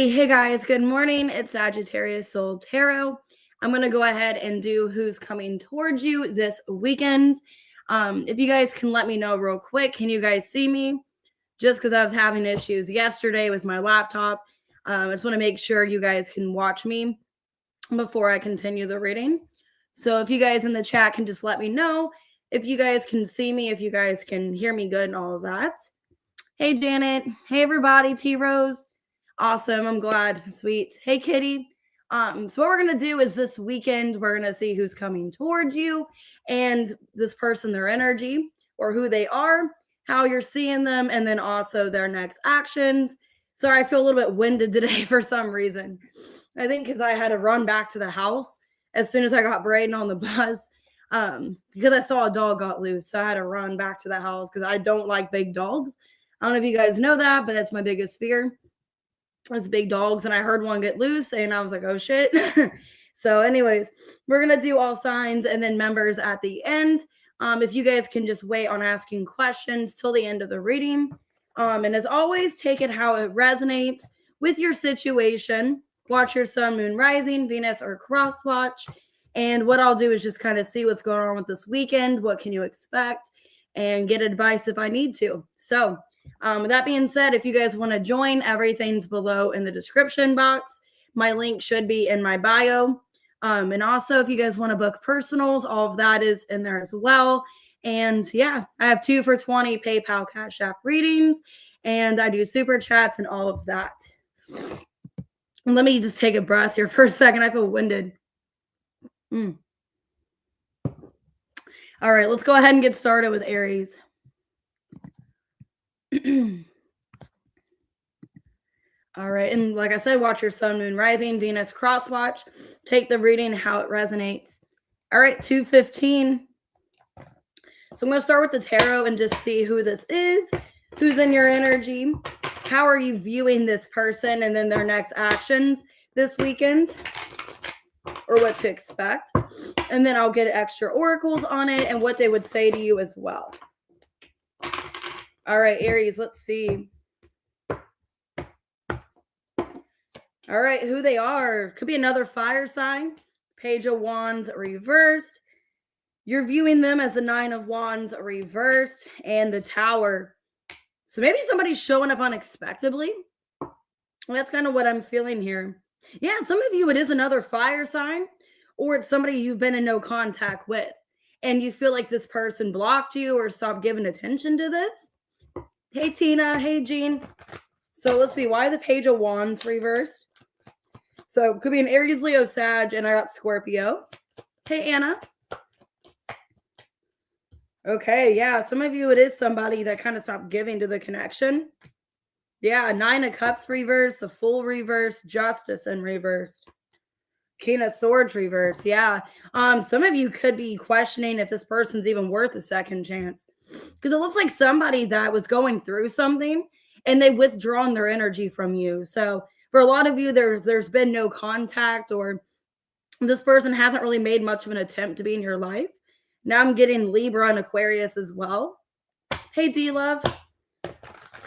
Hey guys, good morning. It's Sagittarius Soul Tarot. I'm going to go ahead and do who's coming towards you this weekend. If you guys can let me know real quick, can you guys see me? Just because I was having issues yesterday with my laptop. I just want to make sure you guys can watch me before I continue the reading. So if you guys in the chat can just let me know if you guys can see me, if you guys can hear me good and all of that. Hey, Janet. Hey, everybody. T Rose. Awesome. I'm glad. Sweet. Hey, Kitty. So what we're going to do is this weekend, we're going to see who's coming towards you and this person, their energy or who they are, how you're seeing them, and then also their next actions. Sorry, I feel a little bit winded today for some reason. I think because I had to run back to the house as soon as I got Braden on the bus because I saw a dog got loose. So I had to run back to the house because I don't like big dogs. I don't know if you guys know that, but that's my biggest fear. It's big dogs, and I heard one get loose, and I was like, oh, shit. So anyways, we're going to do all signs and then members at the end. If you guys can just wait on asking questions till the end of the reading. And as always, take it how it resonates with your situation. Watch your sun, moon, rising, Venus, or cross watch. And what I'll do is just kind of see what's going on with this weekend. What can you expect? And get advice if I need to. So with that being said, if you guys want to join, everything's below in the description box. My link should be in my bio. And also, if you guys want to book personals, all of that is in there as well. And yeah, I have 2 for $20 PayPal Cash App readings, and I do super chats and all of that. Let me just take a breath here for a second. I feel winded. All right, let's go ahead and get started with Aries. All right, and like I said, watch your sun, moon, rising, Venus, cross watch. Take the reading, how it resonates. All right, 215. So I'm going to start with the tarot and just see who this is, who's in your energy, how are you viewing this person, and then their next actions this weekend, or what to expect. And then I'll get extra oracles on it and what they would say to you as well. All right, Aries, let's see. All right, who they are. Could be another fire sign. Page of Wands reversed. You're viewing them as the 9 of Wands reversed and the Tower. So maybe somebody's showing up unexpectedly. Well, that's kind of what I'm feeling here. Yeah, some of you, it is another fire sign, or it's somebody you've been in no contact with, and you feel like this person blocked you or stopped giving attention to this. Hey, Tina. Hey, Jean. So let's see. Why the Page of Wands reversed? So it could be an Aries, Leo, Sag, and I got Scorpio. Hey, Anna. Okay, yeah. Some of you, it is somebody that kind of stopped giving to the connection. Yeah, 9 of Cups reversed, the Fool reversed, Justice in reversed. King of Swords reversed. Yeah. Some of you could be questioning if this person's even worth a second chance. Because it looks like somebody that was going through something and they withdrawn their energy from you. So for a lot of you, there's been no contact, or this person hasn't really made much of an attempt to be in your life. Now I'm getting Libra and Aquarius as well. Hey, D-Love.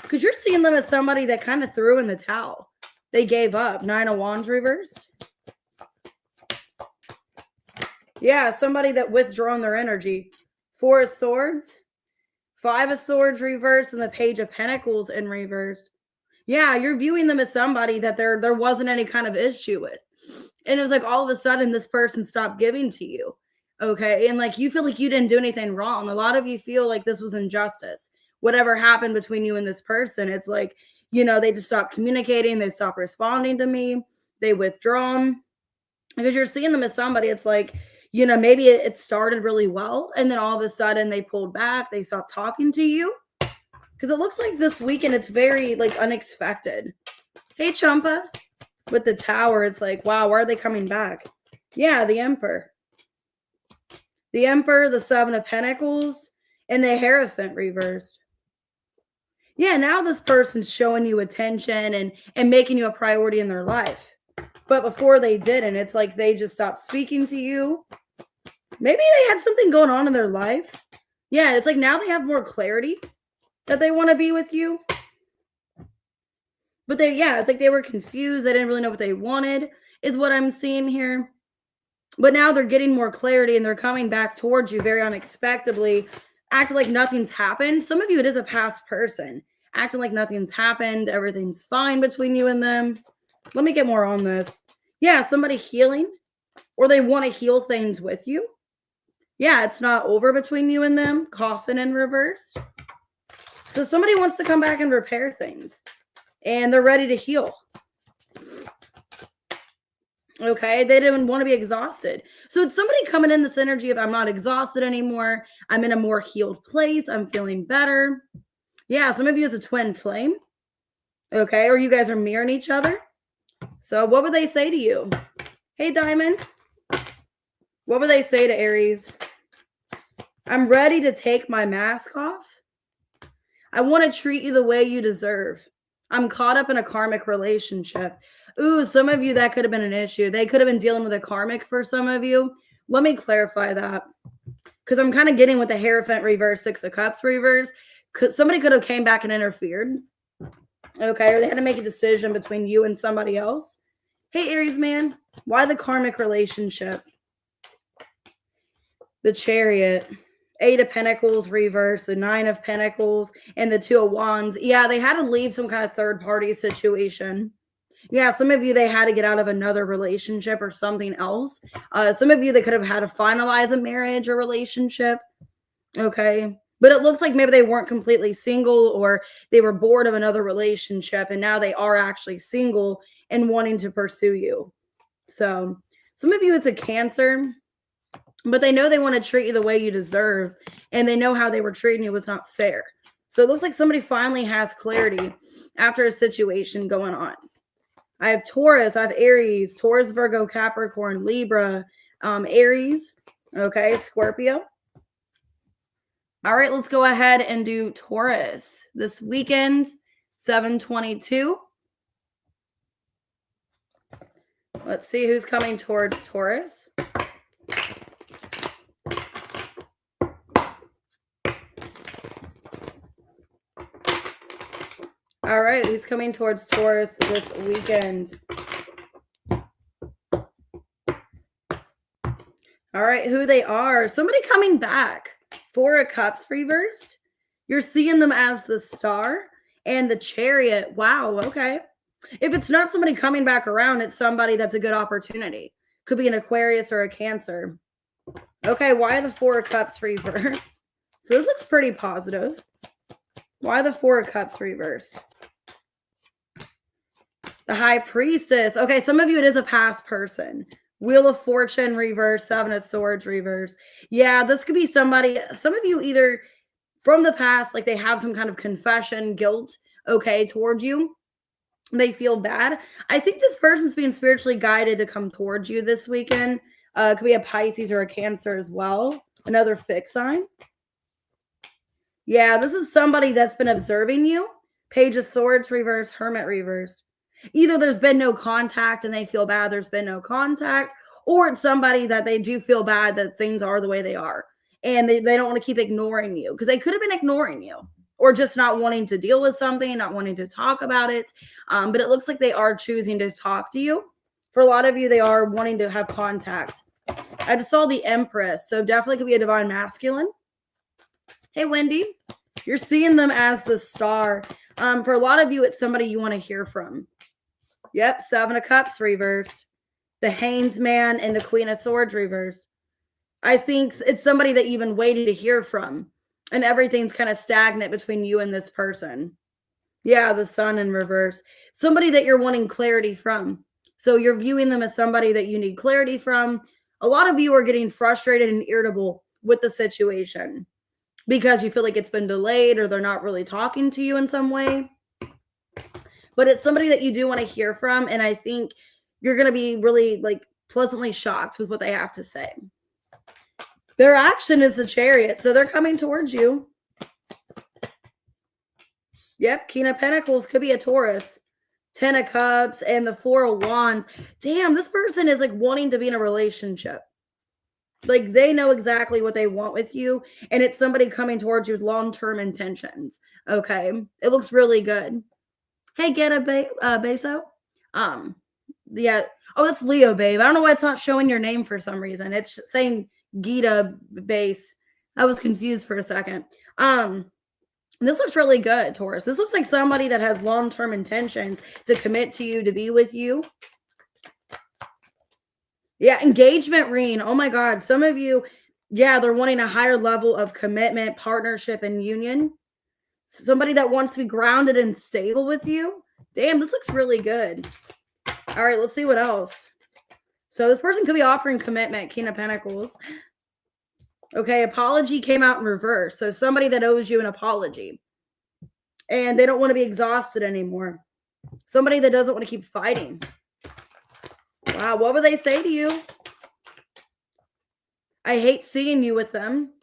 Because you're seeing them as somebody that kind of threw in the towel. They gave up. 9 of Wands reversed. Yeah, somebody that withdrawn their energy. 4 of Swords. 5 of Swords reversed, and the Page of Pentacles in reversed. Yeah, you're viewing them as somebody that there wasn't any kind of issue with. And it was like all of a sudden this person stopped giving to you. Okay. And like you feel like you didn't do anything wrong. A lot of you feel like this was injustice. Whatever happened between you and this person, it's like, they just stopped communicating. They stopped responding to me. They withdrawn. Because you're seeing them as somebody, it's like, maybe it started really well, and then all of a sudden they pulled back. They stopped talking to you. Because it looks like this weekend it's very like unexpected. Hey, Chumpa. With the Tower, it's like, wow, why are they coming back? Yeah, the Emperor. The Emperor, the 7 of Pentacles, and the Hierophant reversed. Yeah, now this person's showing you attention and making you a priority in their life. But before they didn't, it's like they just stopped speaking to you. Maybe they had something going on in their life. Yeah, it's like now they have more clarity that they want to be with you. But it's like they were confused. They didn't really know what they wanted, is what I'm seeing here. But now they're getting more clarity and they're coming back towards you very unexpectedly, acting like nothing's happened. Some of you, it is a past person acting like nothing's happened. Everything's fine between you and them. Let me get more on this. Yeah, somebody healing, or they want to heal things with you. Yeah, it's not over between you and them. Coffin in reverse. So somebody wants to come back and repair things, and they're ready to heal. Okay, they didn't want to be exhausted. So it's somebody coming in this energy of I'm not exhausted anymore. I'm in a more healed place. I'm feeling better. Yeah, some of you it's a twin flame. Okay, or you guys are mirroring each other. So what would they say to you? Hey, Diamond. What would they say to Aries? I'm ready to take my mask off. I want to treat you the way you deserve. I'm caught up in a karmic relationship. Ooh, some of you, that could have been an issue. They could have been dealing with a karmic for some of you. Let me clarify that. Because I'm kind of getting with the Hierophant reverse, Six of Cups reverse. Somebody could have came back and interfered. Okay, or they had to make a decision between you and somebody else. Hey, Aries man, why the karmic relationship? The Chariot. Eight of Pentacles reverse, the Nine of Pentacles, and the Two of Wands. Yeah, they had to leave some kind of third-party situation. Yeah, some of you, they had to get out of another relationship or something else. Some of you, they could have had to finalize a marriage or relationship. Okay. But it looks like maybe they weren't completely single, or they were bored of another relationship and now they are actually single and wanting to pursue you. So some of you, it's a Cancer, but they know they want to treat you the way you deserve, and they know how they were treating you was not fair. So it looks like somebody finally has clarity after a situation going on. I have Taurus, I have Aries, Taurus, Virgo, Capricorn, Libra, Aries, okay, Scorpio. All right, let's go ahead and do Taurus this weekend, 7/22. Let's see who's coming towards Taurus. All right, who's coming towards Taurus this weekend? All right, who they are. Somebody coming back. Four of Cups reversed. You're seeing them as the Star and the Chariot. Wow, okay. If it's not somebody coming back around, it's somebody that's a good opportunity. Could be an Aquarius or a Cancer. Okay, why the Four of Cups reversed? So this looks pretty positive. Why the Four of Cups reversed? The High Priestess. Okay, some of you, it is a past person. Wheel of Fortune reverse, Seven of Swords reverse. Yeah, this could be somebody, some of you either from the past, like they have some kind of confession, guilt, okay, towards you. They feel bad. I think this person's being spiritually guided to come towards you this weekend. It could be a Pisces or a Cancer as well. Another fixed sign. Yeah, this is somebody that's been observing you. Page of Swords reverse, Hermit reversed. Either there's been no contact and they feel bad there's been no contact, or it's somebody that they do feel bad that things are the way they are. And they don't want to keep ignoring you, because they could have been ignoring you or just not wanting to deal with something, not wanting to talk about it. But it looks like they are choosing to talk to you. For a lot of you, they are wanting to have contact. I just saw the Empress, so definitely could be a divine masculine. Hey, Wendy, you're seeing them as the Star. For a lot of you, it's somebody you want to hear from. Yep, Seven of Cups reversed. The Hanged Man and the Queen of Swords reversed. I think it's somebody that you've been waiting to hear from, and everything's kind of stagnant between you and this person. Yeah, the Sun in reverse. Somebody that you're wanting clarity from. So you're viewing them as somebody that you need clarity from. A lot of you are getting frustrated and irritable with the situation because you feel like it's been delayed, or they're not really talking to you in some way. But it's somebody that you do want to hear from, and I think you're going to be really like pleasantly shocked with what they have to say. Their action is the Chariot, so they're coming towards you. Yep, King of Pentacles could be a Taurus. 10 of Cups and the Four of Wands. Damn, this person is like wanting to be in a relationship. Like they know exactly what they want with you, and it's somebody coming towards you with long-term intentions. Okay, it looks really good. Hey, Beso. Yeah. Oh, it's Leo, babe. I don't know why it's not showing your name for some reason. It's saying Gita Base. I was confused for a second. This looks really good, Taurus. This looks like somebody that has long-term intentions to commit to you, to be with you. Yeah, engagement ring. Oh my God. Some of you, yeah, they're wanting a higher level of commitment, partnership, and union. Somebody that wants to be grounded and stable with you. Damn, this looks really good. All right, let's see what else. So this person could be offering commitment, King of Pentacles. Okay, apology came out in reverse. So somebody that owes you an apology. And they don't want to be exhausted anymore. Somebody that doesn't want to keep fighting. Wow, what would they say to you? I hate seeing you with them.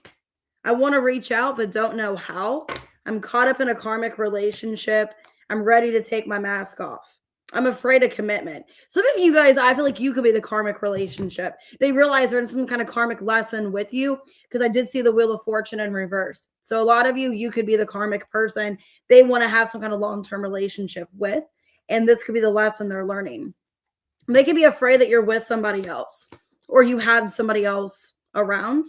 I want to reach out, but don't know how. I'm caught up in a karmic relationship. I'm ready to take my mask off. I'm afraid of commitment. Some of you guys, I feel like you could be the karmic relationship. They realize they're in some kind of karmic lesson with you, because I did see the Wheel of Fortune in reverse. So a lot of you, you could be the karmic person they want to have some kind of long-term relationship with. And this could be the lesson they're learning. They could be afraid that you're with somebody else or you have somebody else around.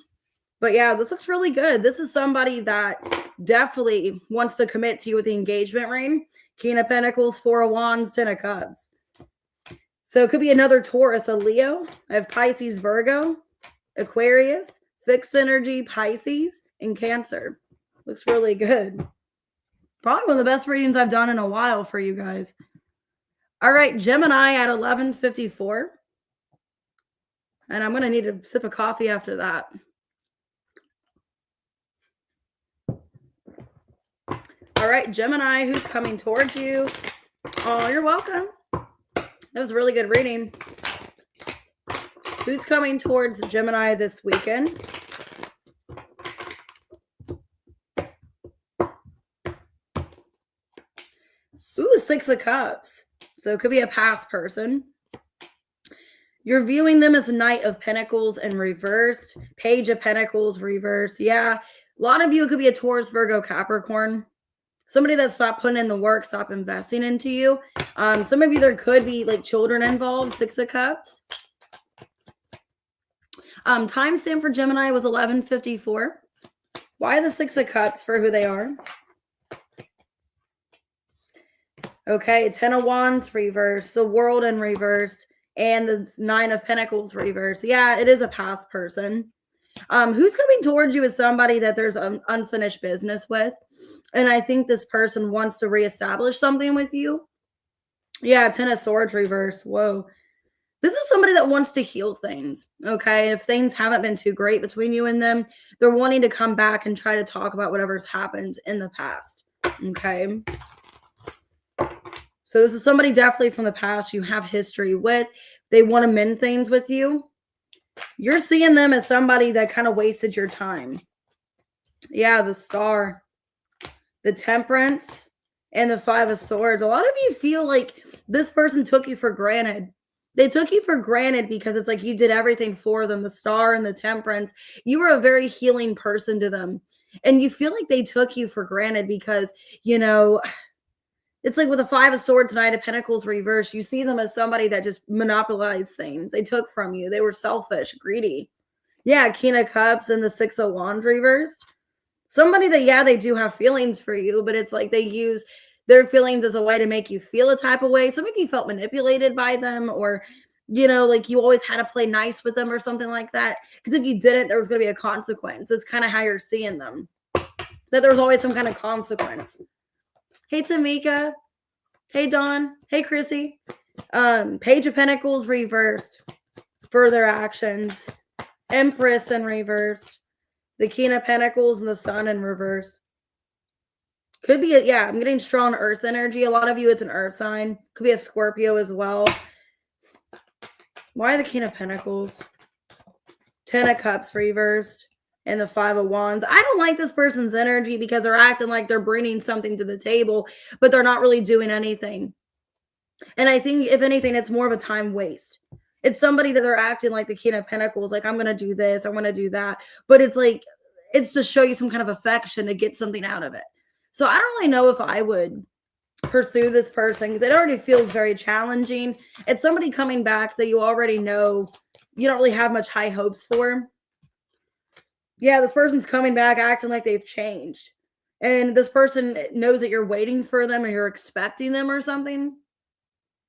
But yeah, this looks really good. This is somebody that definitely wants to commit to you with the engagement ring. King of Pentacles, Four of Wands, Ten of Cups. So it could be another Taurus, a Leo. I have Pisces, Virgo, Aquarius, fixed energy, Pisces, and Cancer. Looks really good. Probably one of the best readings I've done in a while for you guys. All right, Gemini at 11:54. And I'm going to need a sip of coffee after that. All right, Gemini, who's coming towards you? Oh, you're welcome. That was a really good reading. Who's coming towards Gemini this weekend? Ooh, Six of Cups. So it could be a past person. You're viewing them as a Knight of Pentacles in reversed, Page of Pentacles reversed. Yeah, a lot of you could be a Taurus, Virgo, Capricorn. Somebody that stopped putting in the work, stop investing into you. Some of you, there could be like children involved, Six of Cups. Timestamp for Gemini was 11:54. Why the Six of Cups for who they are? Okay, Ten of Wands reversed, the World in reversed, and the Nine of Pentacles reversed. Yeah, it is a past person. Who's coming towards you is somebody that there's unfinished business with. And I think this person wants to reestablish something with you. Yeah, Ten of Swords reverse. Whoa. This is somebody that wants to heal things. Okay. If things haven't been too great between you and them, they're wanting to come back and try to talk about whatever's happened in the past. Okay. So this is somebody definitely from the past you have history with. They want to mend things with you. You're seeing them as somebody that kind of wasted your time. Yeah, the Star, the Temperance, and the Five of Swords. A lot of you feel like this person took you for granted. They took you for granted because it's like you did everything for them. The Star and the Temperance. You were a very healing person to them. And you feel like they took you for granted because, you know, it's like with the Five of Swords, Knight of Pentacles reverse, you see them as somebody that just monopolized things. They took from you. They were selfish, greedy. Yeah, King of Cups and the Six of Wands reversed. Somebody that, yeah, they do have feelings for you, but it's like they use their feelings as a way to make you feel a type of way. Some of you felt manipulated by them, or, you know, like you always had to play nice with them or something like that. Because if you didn't, there was going to be a consequence. It's kind of how you're seeing them. That there was always some kind of consequence. Hey, Tamika. Hey, Dawn. Hey, Chrissy. Page of Pentacles reversed. Further actions. Empress in reversed. The King of Pentacles and the Sun in reverse. Could be, yeah, I'm getting strong earth energy. A lot of you, it's an earth sign. Could be a Scorpio as well. Why the King of Pentacles? Ten of Cups reversed. And the Five of Wands. I don't like this person's energy because they're acting like they're bringing something to the table, but they're not really doing anything. And I think, if anything, it's more of a time waste. It's somebody that they're acting like the King of Pentacles, like, I'm going to do this, I want to do that. But it's like, it's to show you some kind of affection to get something out of it. So I don't really know if I would pursue this person because it already feels very challenging. It's somebody coming back that you already know you don't really have much high hopes for. Yeah, this person's coming back acting like they've changed. And this person knows that you're waiting for them or you're expecting them or something.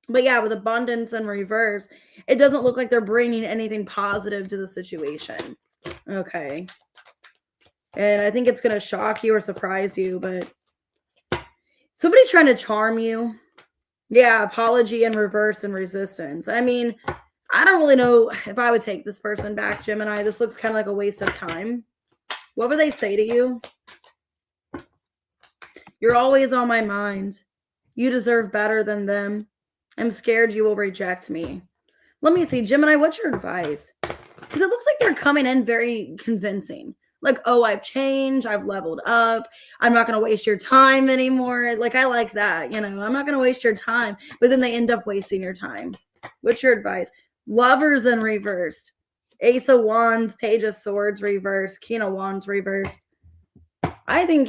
But yeah, with abundance and reverse, it doesn't look like they're bringing anything positive to the situation. Okay. And I think it's going to shock you or surprise you, but somebody trying to charm you. Yeah, apology and reverse and resistance. I mean, I don't really know if I would take this person back, Gemini. This looks kind of like a waste of time. What would they say to you? You're always on my mind. You deserve better than them. I'm scared you will reject me. Let me see, Gemini, what's your advice? Because it looks like they're coming in very convincing. Like, oh, I've changed. I've leveled up. I'm not going to waste your time anymore. Like, I like that. I'm not going to waste your time. But then they end up wasting your time. What's your advice? Lovers in reversed. Ace of Wands, Page of Swords reversed. King of Wands reversed. I think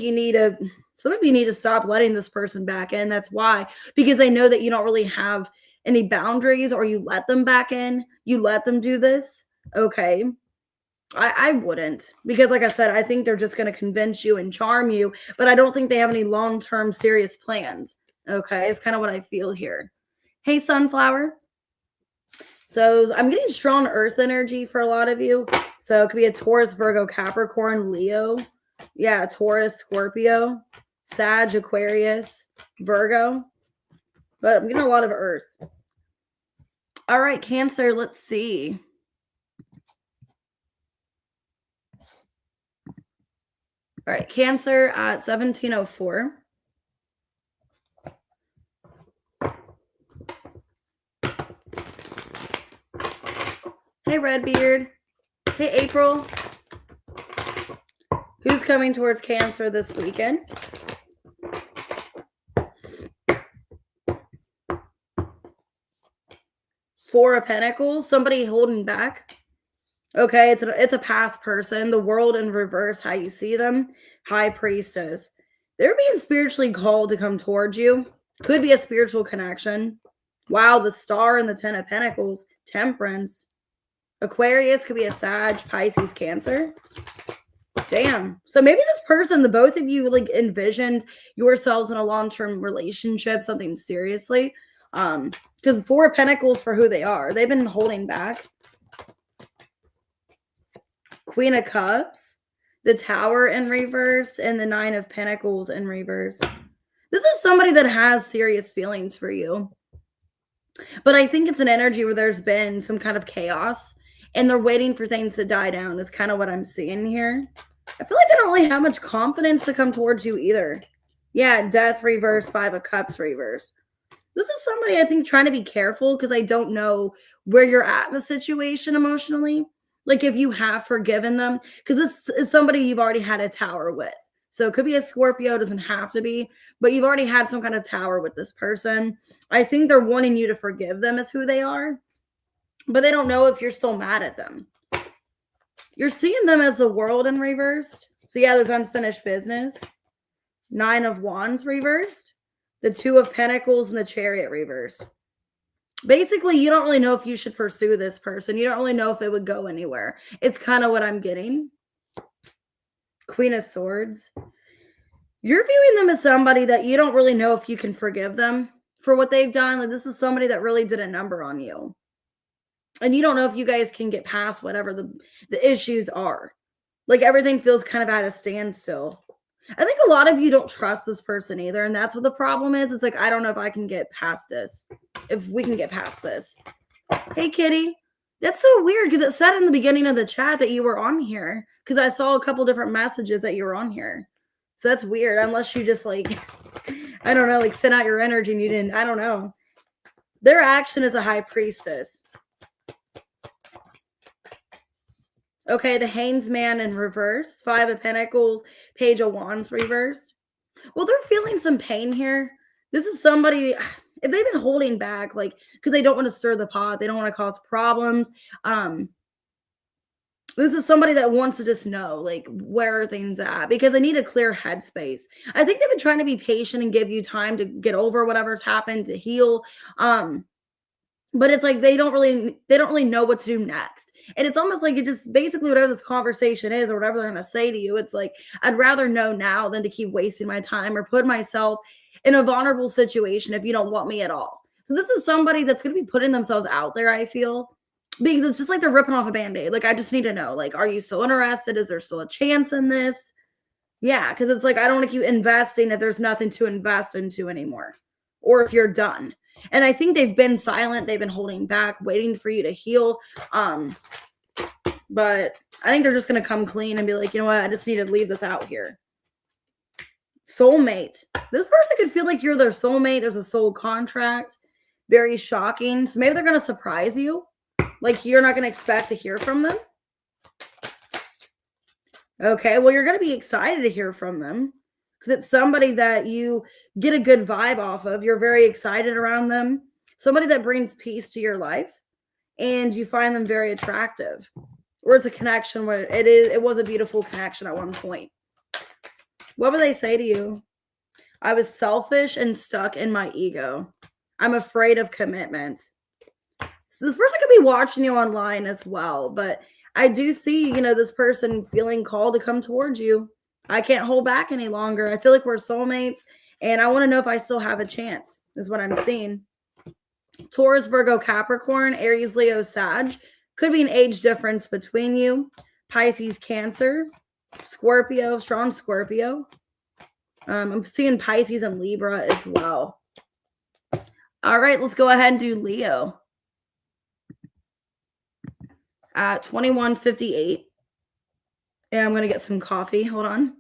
some of you need to stop letting this person back in. That's why. Because I know that you don't really have any boundaries or you let them back in. You let them do this. Okay. I wouldn't, because like I said, I think they're just going to convince you and charm you, but I don't think they have any long-term serious plans. Okay. It's kind of what I feel here. Hey, Sunflower. So I'm getting strong earth energy for a lot of you. So it could be a Taurus, Virgo, Capricorn, Leo. Yeah. Taurus, Scorpio, Sag, Aquarius, Virgo, but I'm getting a lot of earth. All right. Cancer. Let's see. All right, Cancer at 1704. Hey, Redbeard. Hey, April. Who's coming towards Cancer this weekend? Four of Pentacles. Somebody holding back. Okay, it's a past person. The World in reverse, how you see them. High Priestess. They're being spiritually called to come towards you. Could be a spiritual connection. Wow, the Star and the Ten of Pentacles. Temperance. Aquarius could be a Sag, Pisces, Cancer. Damn. So maybe this person, the both of you like envisioned yourselves in a long-term relationship, something seriously. Because Four of Pentacles for who they are. They've been holding back. Queen of Cups, the Tower in reverse, and the Nine of Pentacles in reverse. This is somebody that has serious feelings for you. But I think it's an energy where there's been some kind of chaos and they're waiting for things to die down is kind of what I'm seeing here. I feel like I don't really have much confidence to come towards you either. Yeah, Death reverse, Five of Cups reverse. This is somebody I think trying to be careful because I don't know where you're at in the situation emotionally. Like if you have forgiven them, because this is somebody you've already had a tower with. So it could be a Scorpio, doesn't have to be, but you've already had some kind of tower with this person. I think they're wanting you to forgive them as who they are, but they don't know if you're still mad at them. You're seeing them as the World in reversed. So yeah, there's unfinished business. Nine of Wands reversed. The Two of Pentacles and the Chariot reversed. Basically, you don't really know if you should pursue this person. You don't really know if it would go anywhere. It's kind of what I'm getting. Queen of Swords. You're viewing them as somebody that you don't really know if you can forgive them for what they've done. Like this is somebody that really did a number on you. And you don't know if you guys can get past whatever the issues are. Like everything feels kind of at a standstill. I think a lot of you don't trust this person either. And that's what the problem is. It's like, I don't know if I can get past this. If we can get past this. Hey, Kitty. That's so weird because it said in the beginning of the chat that you were on here. Because I saw a couple different messages that you were on here. So that's weird. Unless you just like, I don't know, like sent out your energy and you didn't. I don't know. Their action is a High Priestess. Okay, the Hanged Man in reverse. Five of Pentacles, Page of Wands reversed. Well, they're feeling some pain here. This is somebody, if they've been holding back, like, because they don't want to stir the pot, they don't want to cause problems. This is somebody that wants to just know, like, where are things at because they need a clear headspace. I think they've been trying to be patient and give you time to get over whatever's happened, to heal. But it's like they don't really know what to do next. And it's almost like it just basically whatever this conversation is or whatever they're gonna say to you, it's like I'd rather know now than to keep wasting my time or put myself in a vulnerable situation if you don't want me at all. So this is somebody that's gonna be putting themselves out there, I feel. Because it's just like they're ripping off a band-aid. Like, I just need to know, like, are you still interested? Is there still a chance in this? Yeah, because it's like I don't want to keep investing if there's nothing to invest into anymore, or if you're done. And I think they've been silent, they've been holding back, waiting for you to heal. Um, but I think they're just gonna come clean and be like, you know what, I just need to leave this out here. Soulmate. This person could feel like you're their soulmate. There's a soul contract. Very shocking. So maybe they're gonna surprise you. Like you're not gonna expect to hear from them. Okay, well, you're going to be excited to hear from them because it's somebody that you get a good vibe off of. You're very excited around them, somebody that brings peace to your life, and you find them very attractive. Or it's a connection where it was a beautiful connection at one point. What would they say to you? I was selfish and stuck in my ego. I'm afraid of commitment. So this person could be watching you online as well, but I do see, this person feeling called to come towards you. I can't hold back any longer. I feel like we're soulmates, and I want to know if I still have a chance, is what I'm seeing. Taurus, Virgo, Capricorn, Aries, Leo, Sag. Could be an age difference between you. Pisces, Cancer, Scorpio, strong Scorpio. I'm seeing Pisces and Libra as well. All right, let's go ahead and do Leo. At 21:58. And I'm going to get some coffee. Hold on.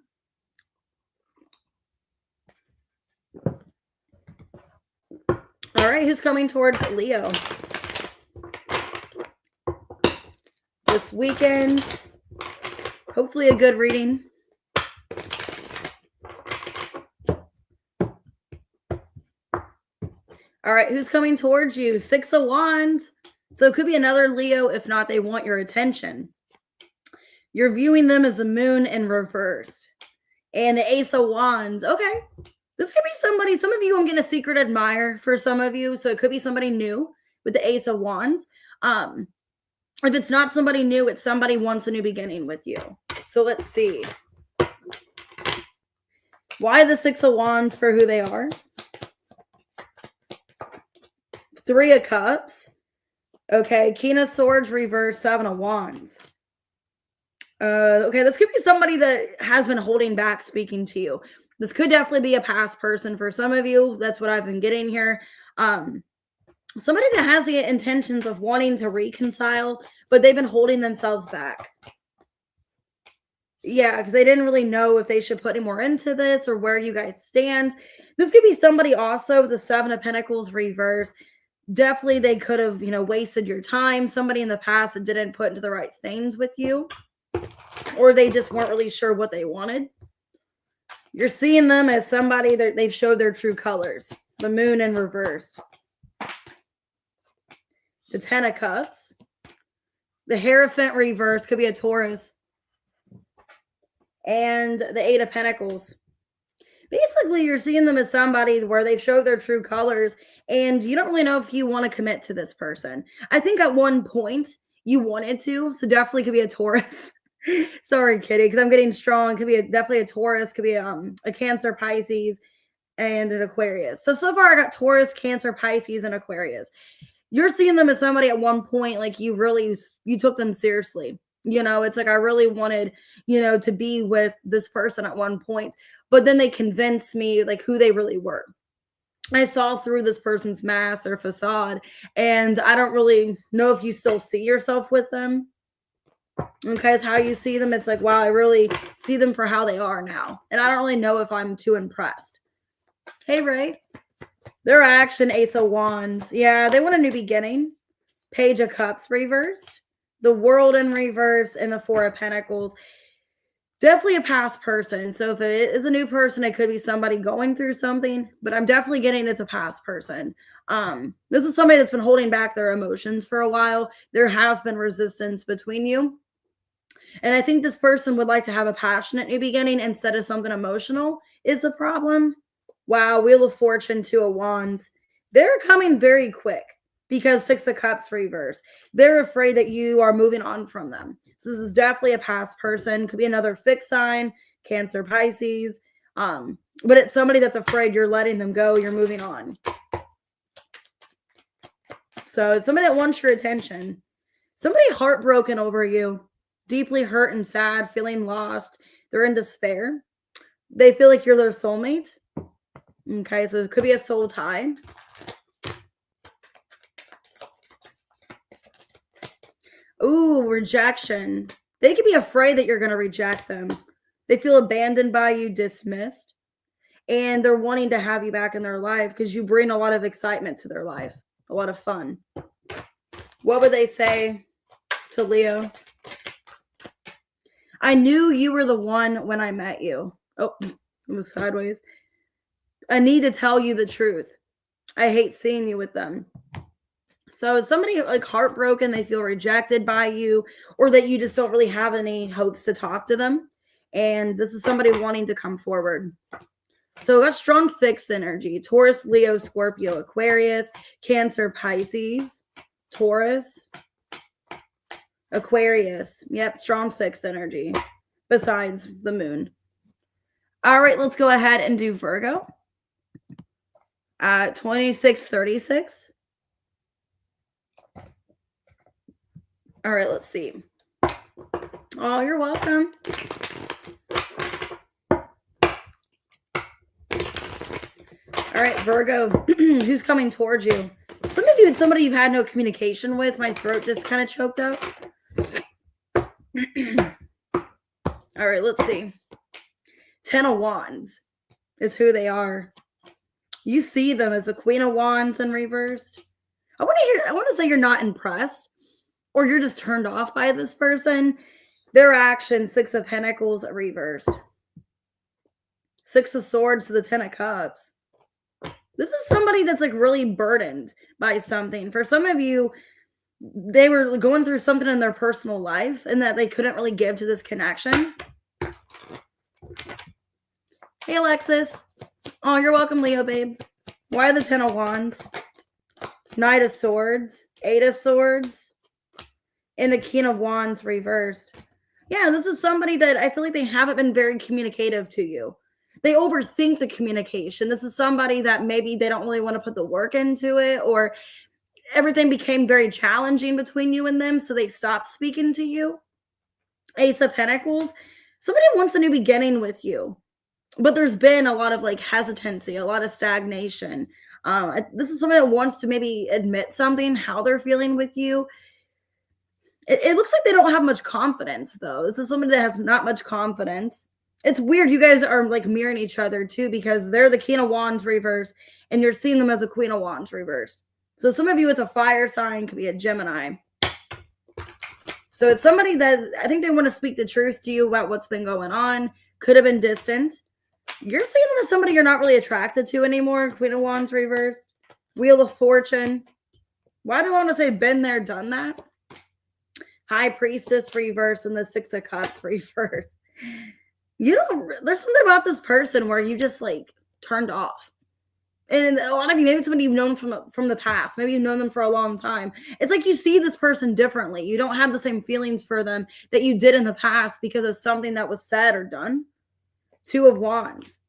All right, who's coming towards Leo this weekend? Hopefully a good reading. All right, who's coming towards you? Six of Wands. So it could be another Leo, if not, they want your attention. You're viewing them as a moon in reverse. And the Ace of Wands. Okay. This could be somebody, some of you I'm getting a secret admirer for some of you. So it could be somebody new with the Ace of Wands. If it's not somebody new, it's somebody wants a new beginning with you. So let's see. Why the Six of Wands for who they are? Three of Cups. Okay, King of Swords reverse, Seven of Wands. Okay, this could be somebody that has been holding back speaking to you. This could definitely be a past person for some of you. That's what I've been getting here. Somebody that has the intentions of wanting to reconcile, but they've been holding themselves back. Yeah, because they didn't really know if they should put any more into this or where you guys stand. This could be somebody also with the Seven of Pentacles reverse. Definitely they could have, wasted your time. Somebody in the past that didn't put into the right things with you. Or they just weren't really sure what they wanted. You're seeing them as somebody that they've showed their true colors. The moon in reverse. The Ten of Cups. The Hierophant reverse could be a Taurus. And the Eight of Pentacles. Basically, you're seeing them as somebody where they've showed their true colors and you don't really know if you want to commit to this person. I think at one point you wanted to, so definitely could be a Taurus. Sorry, Kitty, because I'm getting strong. Could be definitely a Taurus, could be a Cancer, Pisces, and an Aquarius. So far I got Taurus, Cancer, Pisces, and Aquarius. You're seeing them as somebody at one point, like you took them seriously. It's like I really wanted, to be with this person at one point, but then they convinced me like who they really were. I saw through this person's mask or facade, and I don't really know if you still see yourself with them. Okay, it's how you see them. It's like, wow, I really see them for how they are now. And I don't really know if I'm too impressed. Hey, Ray. Their action, Ace of Wands. Yeah, they want a new beginning. Page of Cups reversed. The World in reverse and the Four of Pentacles. Definitely a past person. So if it is a new person, it could be somebody going through something. But I'm definitely getting it's a past person. This is somebody that's been holding back their emotions for a while. There has been resistance between you. And I think this person would like to have a passionate new beginning instead of something emotional is the problem. Wow, Wheel of Fortune, Two of Wands. They're coming very quick because Six of Cups reverse. They're afraid that you are moving on from them. So this is definitely a past person. Could be another fixed sign, Cancer, Pisces. But it's somebody that's afraid you're letting them go, you're moving on. So it's somebody that wants your attention. Somebody heartbroken over you, deeply hurt and sad, feeling lost. They're in despair. They feel like you're their soulmate. Okay, so it could be a soul tie. Ooh, rejection. They could be afraid that you're going to reject them. They feel abandoned by you, dismissed, and they're wanting to have you back in their life because you bring a lot of excitement to their life, a lot of fun. What would they say to Leo? I knew you were the one when I met you. Oh, it was sideways. I need to tell you the truth. I hate seeing you with them. So somebody like heartbroken, they feel rejected by you, or that you just don't really have any hopes to talk to them. And this is somebody wanting to come forward. So got strong fixed energy. Taurus, Leo, Scorpio, Aquarius, Cancer, Pisces, Taurus, Aquarius. Yep, strong fixed energy besides the moon. All right, let's go ahead and do Virgo. 2636. All right, let's see. Oh, you're welcome. All right, Virgo, who's coming towards you? Some of you, it's somebody you've had no communication with. My throat just kind of choked up. All right, let's see. 10 of Wands is who they are. You see them as the Queen of Wands in reversed. I want to say you're not impressed, or you're just turned off by this person. Their action, Six of Pentacles reversed. Six of Swords to the 10 of Cups. This is somebody that's like really burdened by something. For some of you, they were going through something in their personal life and that they couldn't really give to this connection. Hey, Alexis. Oh, you're welcome, Leo, babe. Why the 10 of Wands? Knight of Swords, Eight of Swords, and the King of Wands reversed. Yeah, this is somebody that I feel like they haven't been very communicative to you. They overthink the communication. This is somebody that maybe they don't really want to put the work into it, or everything became very challenging between you and them, so they stopped speaking to you. Ace of Pentacles. Somebody wants a new beginning with you, but there's been a lot of like hesitancy, a lot of stagnation. This is somebody that wants to maybe admit something, how they're feeling with you. It looks like they don't have much confidence, though. This is somebody that has not much confidence. It's weird. You guys are like mirroring each other, too, because they're the King of Wands reverse, and you're seeing them as a Queen of Wands reverse. So some of you, it's a fire sign, could be a Gemini. So it's somebody that I think they want to speak the truth to you about what's been going on. Could have been distant. You're seeing them as somebody you're not really attracted to anymore. Queen of Wands reverse. Wheel of Fortune. Why do I want to say been there, done that? High Priestess reverse and the Six of Cups reverse. There's something about this person where you just like turned off. And a lot of you, maybe it's somebody you've known from the past. Maybe you've known them for a long time. It's like you see this person differently. You don't have the same feelings for them that you did in the past because of something that was said or done. Two of Wands.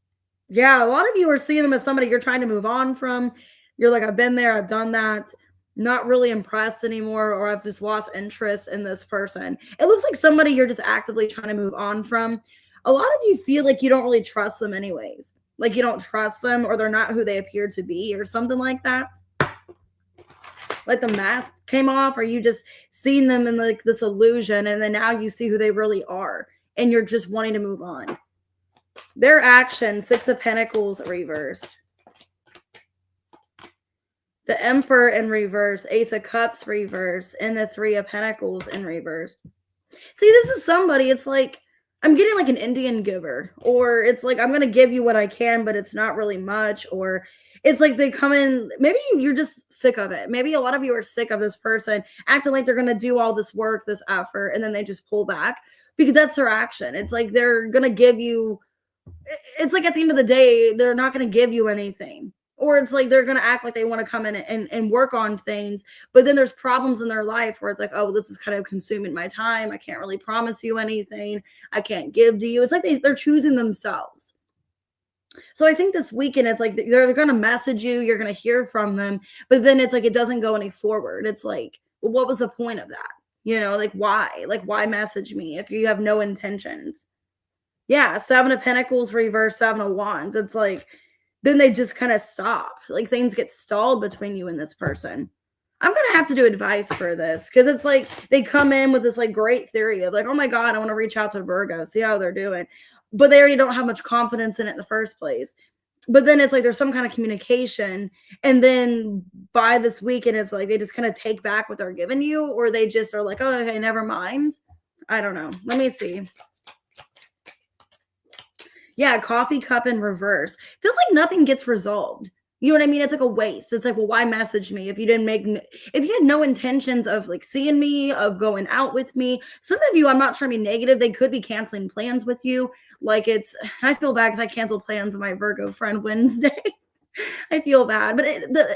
Yeah, a lot of you are seeing them as somebody you're trying to move on from. You're like, I've been there, I've done that. Not really impressed anymore, or I've just lost interest in this person. It looks like somebody you're just actively trying to move on from. A lot of you feel like you don't really trust them anyways. Like you don't trust them, or they're not who they appear to be, or something like that. Like the mask came off, or you just seen them in like this illusion, and then now you see who they really are, and you're just wanting to move on. Their action, Six of Pentacles reversed. The Emperor in reverse, Ace of Cups reverse, and the Three of Pentacles in reverse. See, this is somebody, it's like, I'm getting like an Indian giver, or it's like, I'm going to give you what I can, but it's not really much, or It's like they come in, maybe you're just sick of it. Maybe a lot of you are sick of this person acting like they're going to do all this work, this effort, and then they just pull back because that's their action. It's like they're going to give you, it's like at the end of the day, they're not going to give you anything. Or it's like they're going to act like they want to come in and work on things, but then there's problems in their life where it's like, oh, this is kind of consuming my time. I can't really promise you anything. I can't give to you. It's like they're choosing themselves. So I think this weekend, it's like they're going to message you, you're going to hear from them, but then it's like it doesn't go any forward. It's like, well, what was the point of that? Like why? Like, why message me if you have no intentions? Yeah, Seven of Pentacles reverse, Seven of Wands. It's like, then they just kind of stop. Like things get stalled between you and this person. I'm going to have to do advice for this because it's like they come in with this like great theory of like, oh my God, I want to reach out to Virgo, see how they're doing. But they already don't have much confidence in it in the first place. But then it's like there's some kind of communication. And then by this weekend, it's like they just kind of take back what they're giving you, or they just are like, oh, okay, never mind. I don't know. Let me see. Yeah, coffee cup in reverse. Feels like nothing gets resolved. You know what I mean? It's like a waste. It's like, well, why message me if you didn't if you had no intentions of like seeing me, of going out with me? Some of you, I'm not trying to be negative, they could be canceling plans with you. Like I feel bad because I canceled plans with my Virgo friend Wednesday. I feel bad, but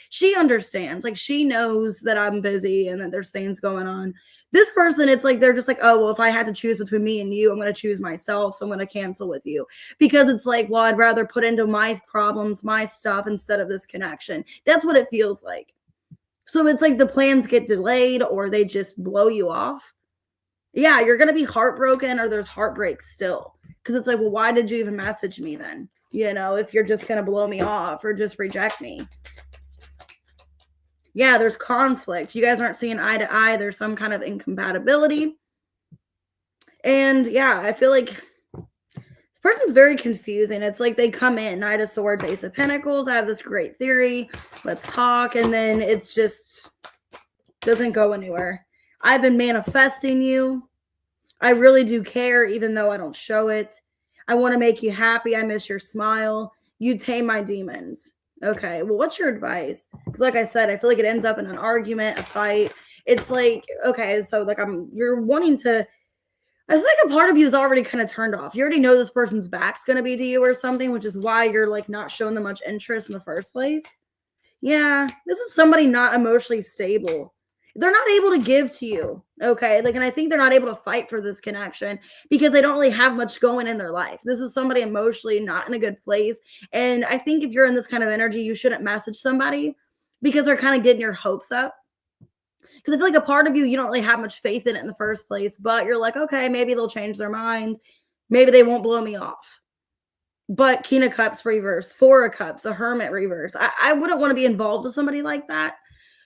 she understands. Like she knows that I'm busy and that there's things going on. This person, it's like they're just like, oh, well, if I had to choose between me and you, I'm going to choose myself. So I'm going to cancel with you because it's like, well, I'd rather put into my problems, my stuff instead of this connection. That's what it feels like. So it's like the plans get delayed or they just blow you off. Yeah, you're going to be heartbroken or there's heartbreak still because it's like, well, why did you even message me then? If you're just going to blow me off or just reject me. Yeah, there's conflict. You guys aren't seeing eye to eye. There's some kind of incompatibility. And yeah, I feel like this person's very confusing. It's like they come in, Knight of Swords, Ace of Pentacles. I have this great theory. Let's talk. And then it's just doesn't go anywhere. I've been manifesting you. I really do care, even though I don't show it. I want to make you happy. I miss your smile. You tame my demons. Okay, well, what's your advice? Because like I said, I feel like it ends up in an argument, a fight. It's like, okay, so like you're wanting to, I feel like a part of you is already kind of turned off. You already know this person's back's going to be to you or something, which is why you're like not showing them much interest in the first place. Yeah, this is somebody not emotionally stable. They're not able to give to you. Okay. Like, and I think they're not able to fight for this connection because they don't really have much going in their life. This is somebody emotionally not in a good place. And I think if you're in this kind of energy, you shouldn't message somebody because they're kind of getting your hopes up. Because I feel like a part of you, you don't really have much faith in it in the first place, but you're like, okay, maybe they'll change their mind. Maybe they won't blow me off. But King of Cups reverse, Four of Cups, a Hermit reverse. I wouldn't want to be involved with somebody like that.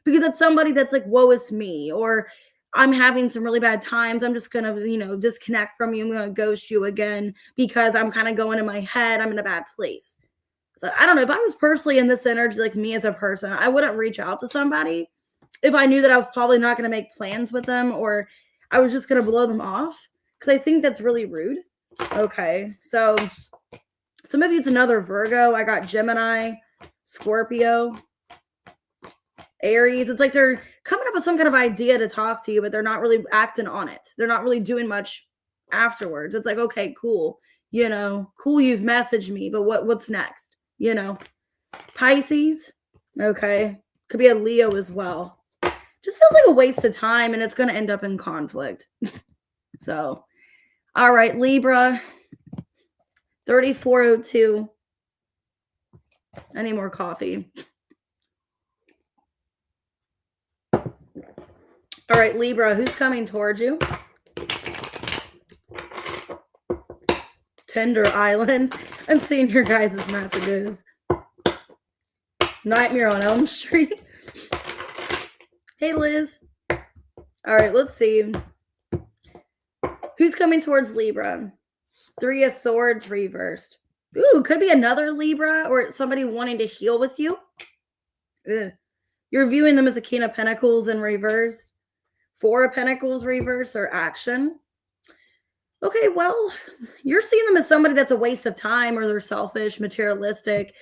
Because that's somebody that's like, woe is me, or I'm having some really bad times. I'm just going to, disconnect from you. I'm going to ghost you again because I'm kind of going in my head. I'm in a bad place. So I don't know. If I was personally in this energy, like me as a person, I wouldn't reach out to somebody if I knew that I was probably not going to make plans with them or I was just going to blow them off because I think that's really rude. Okay. So maybe it's another Virgo. I got Gemini, Scorpio, Aries. It's like they're coming up with some kind of idea to talk to you, but they're not really acting on it. They're not really doing much afterwards. It's like, okay, cool. Cool, you've messaged me, but what's next? Pisces. Okay. Could be a Leo as well. Just feels like a waste of time and it's going to end up in conflict. So, all right, Libra, 3402. I need more coffee. All right, Libra, who's coming towards you? Tender Island. I'm seeing your guys' messages. Nightmare on Elm Street. Hey, Liz. All right, let's see. Who's coming towards Libra? Three of Swords reversed. Ooh, could be another Libra or somebody wanting to heal with you. Ugh. You're viewing them as a King of Pentacles in reverse. Four of Pentacles reverse or action. Okay, well, you're seeing them as somebody that's a waste of time or they're selfish, materialistic.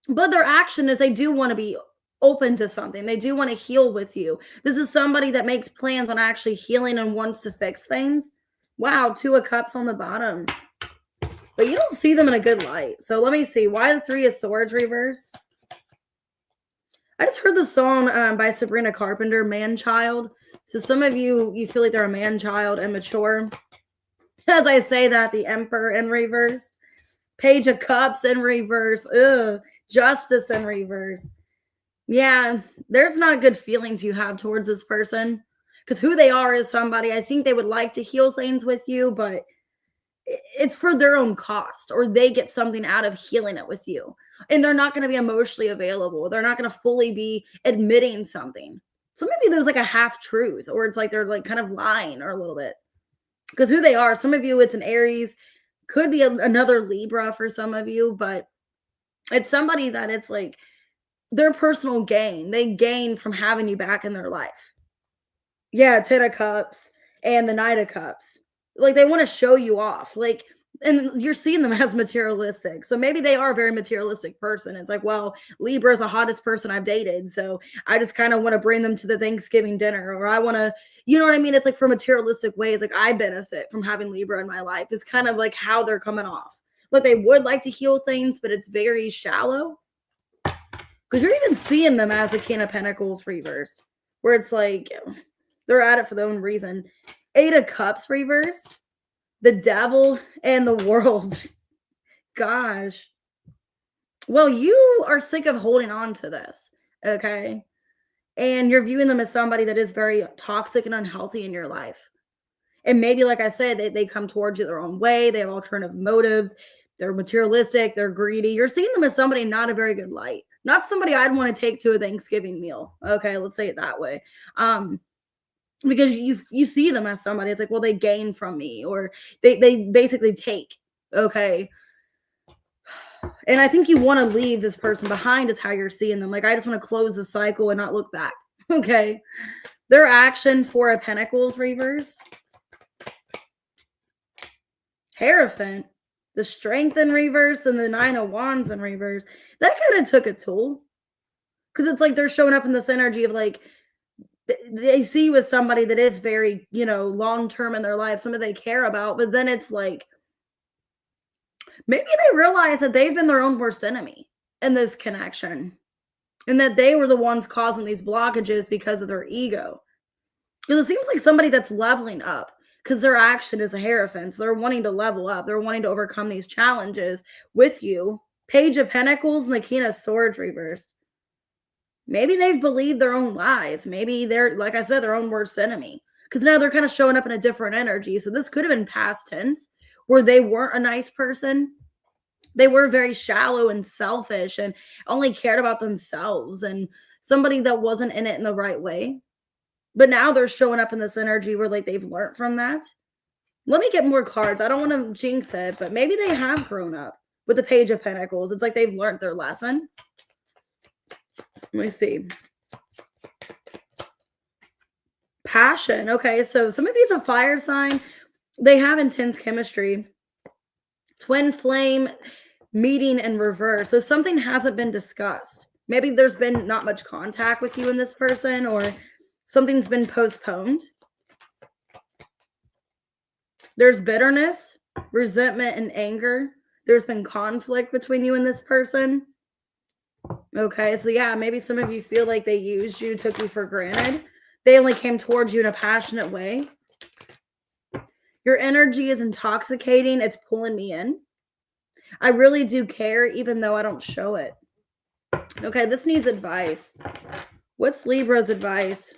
But their action is they do want to be open to something. They do want to heal with you. This is somebody that makes plans on actually healing and wants to fix things. Wow, 2 of Cups on the bottom. But you don't see them in a good light. So let me see. Why the 3 of Swords reversed? I just heard the song by Sabrina Carpenter, Man Child. So some of you feel like they're a man child, immature. As I say that, the Emperor in reverse. Page of Cups in reverse. Ugh. Justice in reverse. Yeah, there's not good feelings you have towards this person. Because who they are is somebody, I think they would like to heal things with you, but it's for their own cost, or they get something out of healing it with you. And they're not going to be emotionally available. They're not going to fully be admitting something. So maybe there's like a half truth, or it's like they're like kind of lying or a little bit. Because who they are, some of you, it's an Aries, could be another Libra for some of you, but it's somebody that it's like their personal gain. They gain from having you back in their life. Yeah, 10 of Cups and the Knight of Cups. Like they want to show you off. Like, and you're seeing them as materialistic. So maybe they are a very materialistic person. It's like, well, Libra is the hottest person I've dated. So I just kind of want to bring them to the Thanksgiving dinner, or I want to, you know what I mean? It's like for materialistic ways, like I benefit from having Libra in my life. It's kind of like how they're coming off. Like they would like to heal things, but it's very shallow. Because you're even seeing them as a King of Pentacles reverse, where it's like they're at it for their own reason. 8 of Cups reversed. The Devil and the World. Gosh. Well, you are sick of holding on to this, okay? And you're viewing them as somebody that is very toxic and unhealthy in your life. And maybe, like I said, they come towards you their own way. They have alternative motives. They're materialistic. They're greedy. You're seeing them as somebody not a very good light. Not somebody I'd want to take to a Thanksgiving meal. Okay, let's say it that way. Because you see them as somebody, it's like, well, they gain from me, or they basically take. Okay. And I think you want to leave this person behind is how you're seeing them. Like, I just want to close the cycle and not look back. Okay. Their action, 4 of Pentacles reversed. Hierophant, the Strength in reverse, and the 9 of Wands in reverse. That kind of took a toll. Because it's like they're showing up in this energy of like, they see you as somebody that is very, long term in their life, somebody they care about. But then it's like, maybe they realize that they've been their own worst enemy in this connection, and that they were the ones causing these blockages because of their ego. Because it seems like somebody that's leveling up, because their action is a Hierophant. So they're wanting to level up. They're wanting to overcome these challenges with you. Page of Pentacles and the King of Swords reversed. Maybe they've believed their own lies. Maybe they're, like I said, their own worst enemy. Because now they're kind of showing up in a different energy. So this could have been past tense, where they weren't a nice person. They were very shallow and selfish and only cared about themselves, and somebody that wasn't in it in the right way. But now they're showing up in this energy where like they've learned from that. Let me get more cards. I don't want to jinx it, but maybe they have grown up with the Page of Pentacles. It's like they've learned their lesson. Let me see. Passion. Okay, so some of these a fire sign. They have intense chemistry. Twin flame meeting in reverse. So something hasn't been discussed. Maybe there's been not much contact with you and this person, or something's been postponed. There's bitterness, resentment, and anger. There's been conflict between you and this person. Okay, so yeah, maybe some of you feel like they used you, took you for granted. They only came towards you in a passionate way. Your energy is intoxicating. It's pulling me in. I really do care, even though I don't show it. Okay, this needs advice. What's Libra's advice?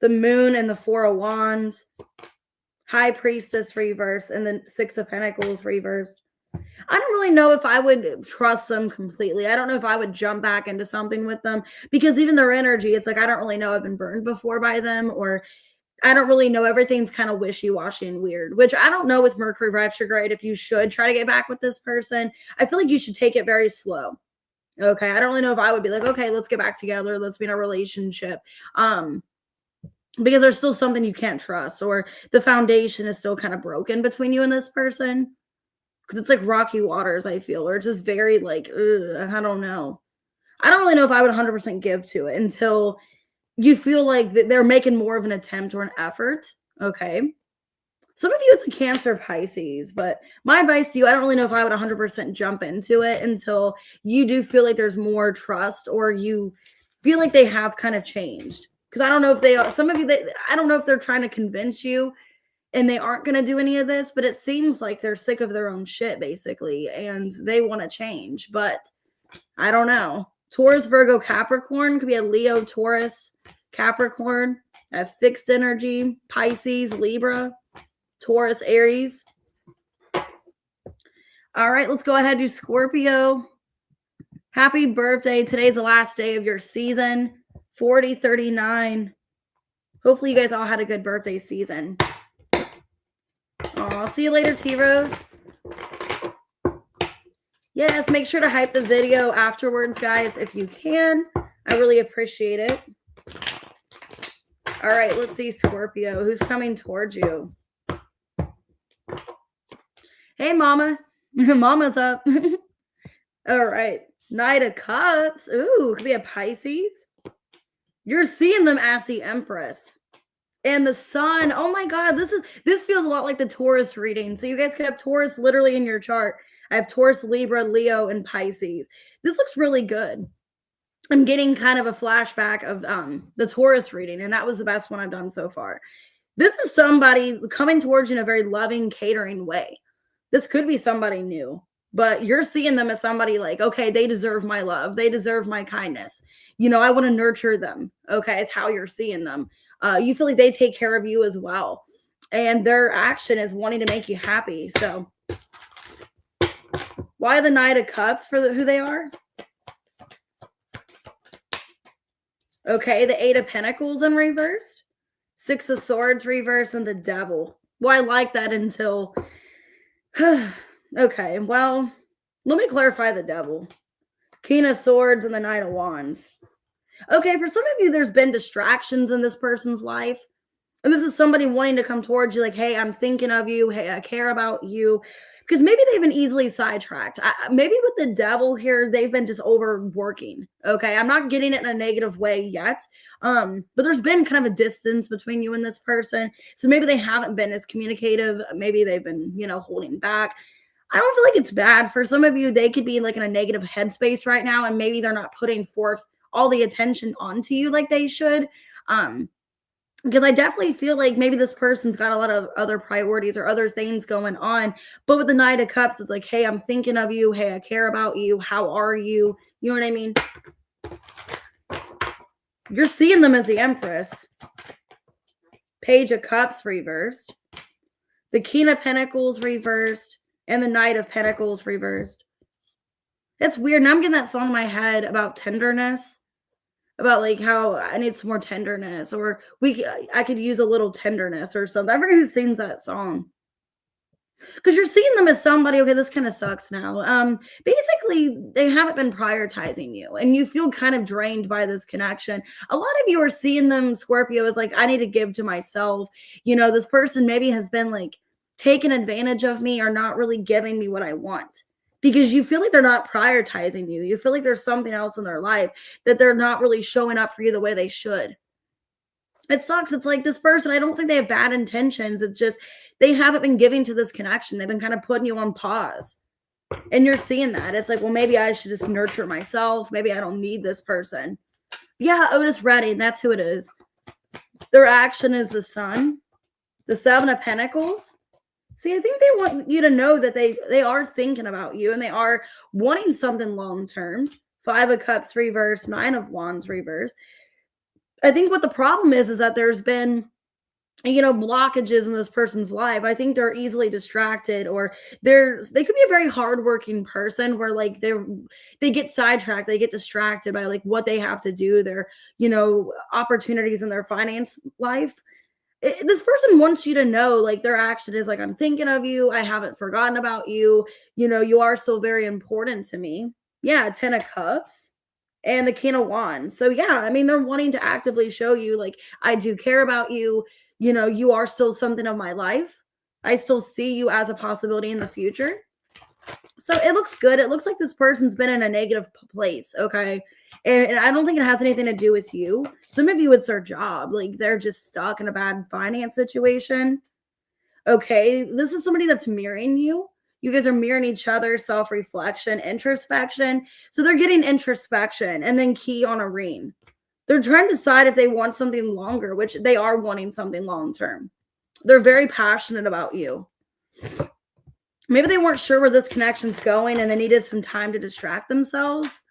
The Moon and the 4 of Wands. High Priestess reverse, and the 6 of Pentacles reversed. I don't really know if I would trust them completely. I don't know if I would jump back into something with them, because even their energy, it's like, I don't really know I've been burned before by them, or I don't really know. Everything's kind of wishy-washy and weird, which I don't know with Mercury retrograde if you should try to get back with this person. I feel like you should take it very slow. Okay. I don't really know if I would be like, okay, let's get back together. Let's be in a relationship. Because there's still something you can't trust, or the foundation is still kind of broken between you and this person. Because it's like rocky waters, I feel, or it's just very like, ugh, I don't know. I don't really know if I would 100% give to it until you feel like they're making more of an attempt or an effort. Okay. Some of you, it's a Cancer, Pisces, but my advice to you, I don't really know if I would 100% jump into it until you do feel like there's more trust or you feel like they have kind of changed. Because I don't know if they are, some of you, I don't know if they're trying to convince you and they aren't going to do any of this, but it seems like they're sick of their own shit, basically, and they want to change. But I don't know. Taurus, Virgo, Capricorn could be a Leo, Taurus, Capricorn, a fixed energy, Pisces, Libra, Taurus, Aries. All right, let's go ahead and do Scorpio. Happy birthday. Today's the last day of your season, 4039. Hopefully you guys all had a good birthday season. I'll see you later, T-Rose. Yes, make sure to hype the video afterwards, guys, if you can. I really appreciate it. All right, let's see, Scorpio. Who's coming towards you? Hey, Mama. Mama's up. All right. Knight of Cups. Ooh, could be a Pisces. You're seeing them as the Empress. And the Sun. Oh my God, this feels a lot like the Taurus reading. So you guys could have Taurus literally in your chart. I have Taurus, Libra, Leo, and Pisces. This looks really good. I'm getting kind of a flashback of the Taurus reading, and that was the best one I've done so far. This is somebody coming towards you in a very loving, catering way. This could be somebody new, but you're seeing them as somebody like, okay, they deserve my love. They deserve my kindness. You know, I want to nurture them. Okay, it's how you're seeing them. You feel like they take care of you as well. And their action is wanting to make you happy. So why the Knight of Cups for who they are? Okay, the Eight of Pentacles in reversed. Six of Swords reversed and the Devil. Well, I like that until... Okay, well, let me clarify the Devil. King of Swords and the Knight of Wands. Okay, for some of you, there's been distractions in this person's life. And this is somebody wanting to come towards you like, hey, I'm thinking of you. Hey, I care about you. Because maybe they've been easily sidetracked. Maybe with the Devil here, they've been just overworking. Okay, I'm not getting it in a negative way yet. But there's been kind of a distance between you and this person. So maybe they haven't been as communicative. Maybe they've been, holding back. I don't feel like it's bad. For some of you, they could be like in a negative headspace right now. And maybe they're not putting forth all the attention onto you like they should. Because I definitely feel like maybe this person's got a lot of other priorities or other things going on. But with the Knight of Cups, it's like, hey, I'm thinking of you. Hey, I care about you. How are you? You know what I mean? You're seeing them as the Empress. Page of Cups reversed. The King of Pentacles reversed. And the Knight of Pentacles reversed. It's weird. Now I'm getting that song in my head about tenderness. About like how I need some more tenderness, or I could use a little tenderness or something. I forget who sings that song. Because you're seeing them as somebody, okay, this kind of sucks now. Basically, they haven't been prioritizing you, and you feel kind of drained by this connection. A lot of you are seeing them, Scorpio, as like, I need to give to myself. This person maybe has been like taking advantage of me or not really giving me what I want. Because you feel like they're not prioritizing you. You feel like there's something else in their life that they're not really showing up for you the way they should. It sucks. It's like this person, I don't think they have bad intentions. It's just they haven't been giving to this connection. They've been kind of putting you on pause. And you're seeing that. It's like, well, maybe I should just nurture myself. Maybe I don't need this person. Yeah, Otis Redding, that's who it is. Their action is the Sun. The Seven of Pentacles. See, I think they want you to know that they are thinking about you and they are wanting something long-term. Five of Cups reverse, Nine of Wands reverse. I think what the problem is that there's been, blockages in this person's life. I think they're easily distracted, or they could be a very hardworking person where like they get sidetracked, they get distracted by like what they have to do, their, opportunities in their finance life. This person wants you to know, like, their action is like, I'm thinking of you. I haven't forgotten about you. You are still very important to me. Yeah, 10 of Cups and the King of Wands. So, yeah, I mean, they're wanting to actively show you, like, I do care about you. You are still something of my life. I still see you as a possibility in the future. So it looks good. It looks like this person's been in a negative place, okay? And I don't think it has anything to do with you. Some of you, it's their job. Like they're just stuck in a bad finance situation. Okay. This is somebody that's mirroring you. You guys are mirroring each other, self reflection, introspection. So they're getting introspection and then key on a ring. They're trying to decide if they want something longer, which they are wanting something long term. They're very passionate about you. Maybe they weren't sure where this connection's going and they needed some time to distract themselves.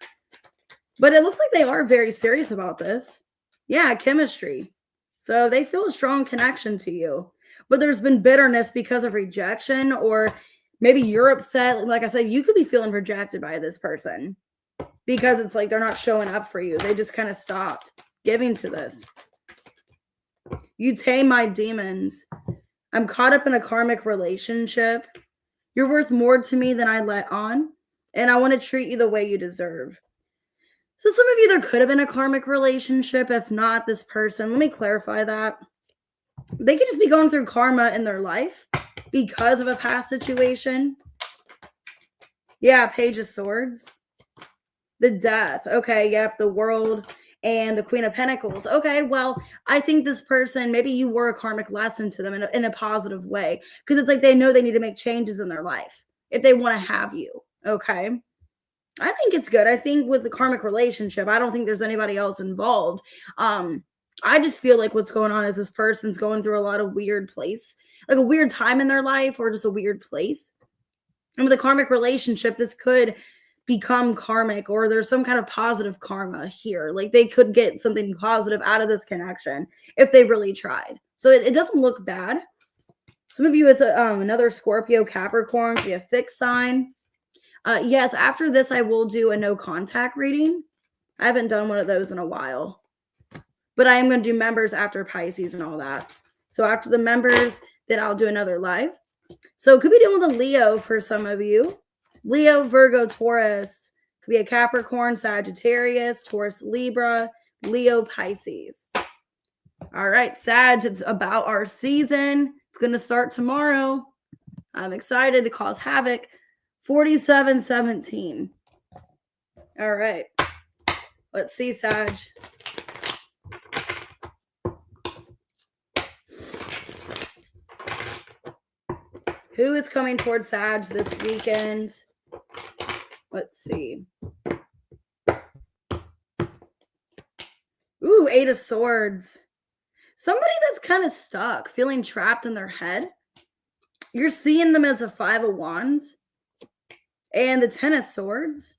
But it looks like they are very serious about this. Yeah, chemistry. So they feel a strong connection to you. But there's been bitterness because of rejection, or maybe you're upset. Like I said, you could be feeling rejected by this person because it's like they're not showing up for you. They just kind of stopped giving to this. You tame my demons. I'm caught up in a karmic relationship. You're worth more to me than I let on, and I want to treat you the way you deserve. So some of you, there could have been a karmic relationship. If not, this person, let me clarify that. They could just be going through karma in their life because of a past situation. Yeah, Page of Swords. The Death. Okay, yep, the World and the Queen of Pentacles. Okay, well, I think this person, maybe you were a karmic lesson to them in a positive way, because it's like they know they need to make changes in their life if they want to have you. Okay. I think it's good. I think with the karmic relationship, I don't think there's anybody else involved. I just feel like what's going on is this person's going through a lot of weird place, like a weird time in their life or just a weird place. And with a karmic relationship, this could become karmic, or there's some kind of positive karma here. Like they could get something positive out of this connection if they really tried. So it doesn't look bad. Some of you, it's another Scorpio, Capricorn, could be a fixed sign. Yes, after this, I will do a no contact reading. I haven't done one of those in a while, but I am going to do members after Pisces and all that. So after the members, then I'll do another live. So it could be dealing with a Leo for some of you. Leo, Virgo, Taurus. Could be a Capricorn, Sagittarius, Taurus, Libra, Leo, Pisces. All right, Sag, it's about our season. It's going to start tomorrow. I'm excited to cause havoc. 4717. All right. Let's see, Sag. Who is coming towards Sag this weekend? Let's see. Ooh, 8 of Swords. Somebody that's kind of stuck, feeling trapped in their head. You're seeing them as a 5 of Wands. And the 10 of Swords.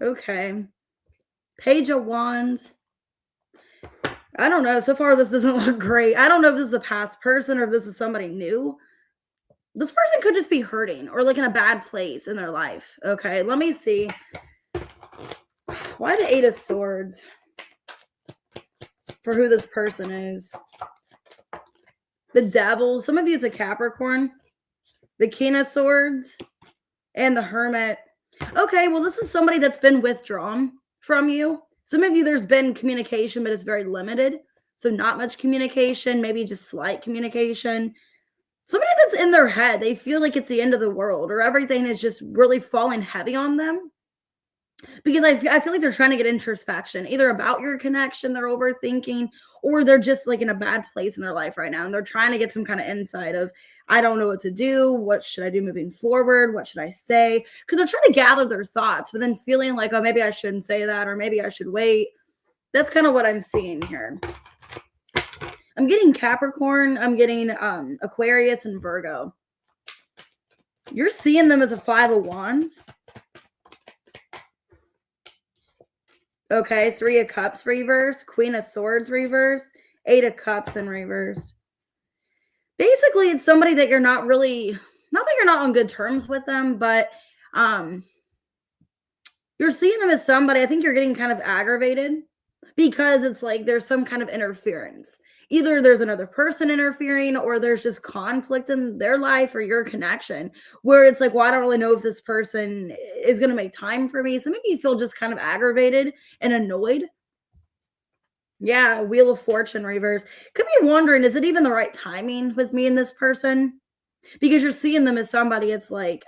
Okay. Page of Wands. I don't know. So far, this doesn't look great. I don't know if this is a past person or if this is somebody new. This person could just be hurting or like in a bad place in their life. Okay, let me see. Why the 8 of Swords? For who this person is. The Devil. Some of you, it's a Capricorn. The King of Swords. And the Hermit. Okay, well, this is somebody that's been withdrawn from you. Some of you, there's been communication, but it's very limited. So not much communication, maybe just slight communication. Somebody that's in their head, they feel like it's the end of the world or everything is just really falling heavy on them. Because I feel like they're trying to get introspection, either about your connection, they're overthinking, or they're just like in a bad place in their life right now. And they're trying to get some kind of insight of, I don't know what to do. What should I do moving forward? What should I say? Because they're trying to gather their thoughts, but then feeling like, oh, maybe I shouldn't say that, or maybe I should wait. That's kind of what I'm seeing here. I'm getting Capricorn. I'm getting Aquarius and Virgo. You're seeing them as a 5 of Wands. Okay, 3 of Cups reverse, Queen of Swords reverse, 8 of Cups in reverse. Basically, it's somebody that you're not really, not that you're not on good terms with them, but you're seeing them as somebody, I think you're getting kind of aggravated because it's like there's some kind of interference. Either there's another person interfering or there's just conflict in their life or your connection where it's like, well, I don't really know if this person is going to make time for me. So maybe you feel just kind of aggravated and annoyed. Yeah, Wheel of Fortune reverse. Could be wondering, is it even the right timing with me and this person? Because you're seeing them as somebody, it's like,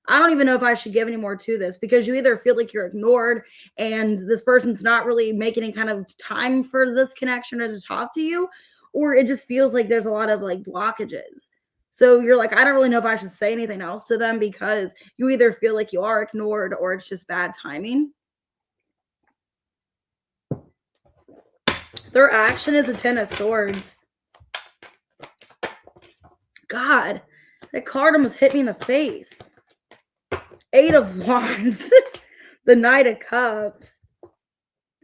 I don't even know if I should give any more to this, because you either feel like you're ignored and this person's not really making any kind of time for this connection or to talk to you, or it just feels like there's a lot of like blockages. So you're like, I don't really know if I should say anything else to them, because you either feel like you are ignored or it's just bad timing. Their action is a 10 of Swords. God, that card almost hit me in the face. 8 of Wands, the Knight of Cups,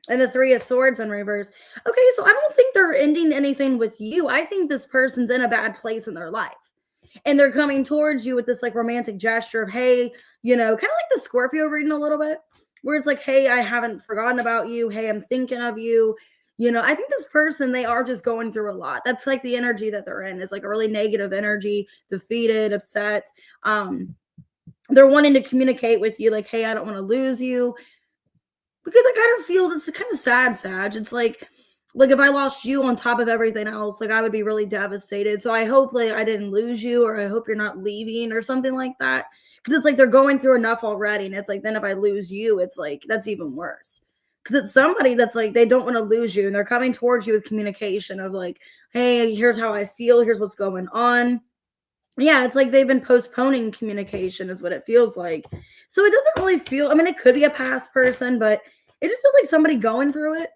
and the 3 of Swords in reverse. Okay, so I don't think they're ending anything with you. I think this person's in a bad place in their life. And they're coming towards you with this like romantic gesture of, hey, you know, kind of like the Scorpio reading a little bit, where it's like, hey, I haven't forgotten about you. Hey, I'm thinking of you. You know, I think this person, they are just going through a lot. That's like the energy that they're in, is like a really negative energy, defeated, upset. They're wanting to communicate with you like, hey, I don't want to lose you. Because it kind of feels, it's kind of sad, Sag. It's like if I lost you on top of everything else, like I would be really devastated. So I hope like I didn't lose you, or I hope you're not leaving or something like that. Because it's like they're going through enough already. And it's like, then if I lose you, it's like, that's even worse. Because it's somebody that's like, they don't want to lose you. And they're coming towards you with communication of like, hey, here's how I feel. Here's what's going on. Yeah, it's like they've been postponing communication is what it feels like. So it doesn't really feel, I mean, it could be a past person, but it just feels like somebody going through it.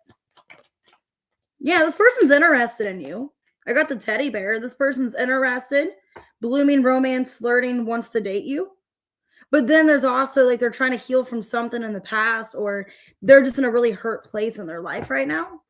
Yeah, this person's interested in you. I got the teddy bear. This person's interested, blooming romance, flirting, wants to date you. But then there's also like they're trying to heal from something in the past, or they're just in a really hurt place in their life right now.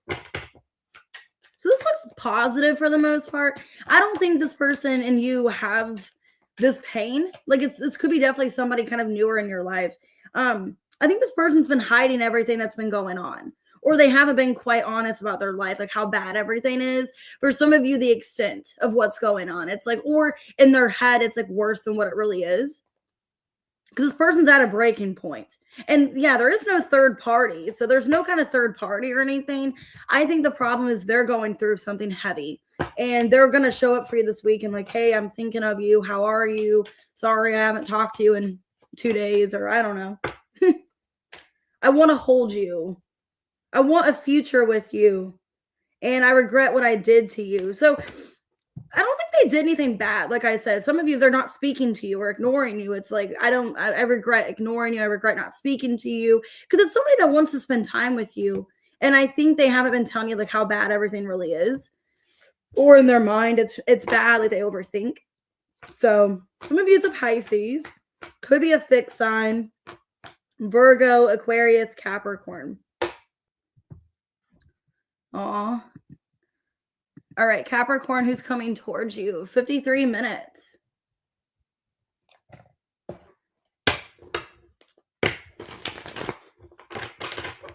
So this looks positive for the most part. I don't think this person and you have this pain. Like this could be definitely somebody kind of newer in your life. I think this person's been hiding everything that's been going on, or they haven't been quite honest about their life, like how bad everything is. For some of you, the extent of what's going on, it's like, or in their head, it's like worse than what it really is. Because this person's at a breaking point. And yeah, there is no third party. So there's no kind of third party or anything. I think the problem is they're going through something heavy. And they're going to show up for you this week and like, hey, I'm thinking of you. How are you? Sorry, I haven't talked to you in 2 days, or I don't know. I want to hold you. I want a future with you. And I regret what I did to you. So I don't think they did anything bad. Like I said, some of you, they're not speaking to you or ignoring you. It's like, I regret ignoring you. I regret not speaking to you, because it's somebody that wants to spend time with you. And I think they haven't been telling you like how bad everything really is, or in their mind, it's bad. Like they overthink. So some of you, it's a Pisces, could be a fixed sign, Virgo, Aquarius, Capricorn. Aw. All right, Capricorn, who's coming towards you? 53 minutes.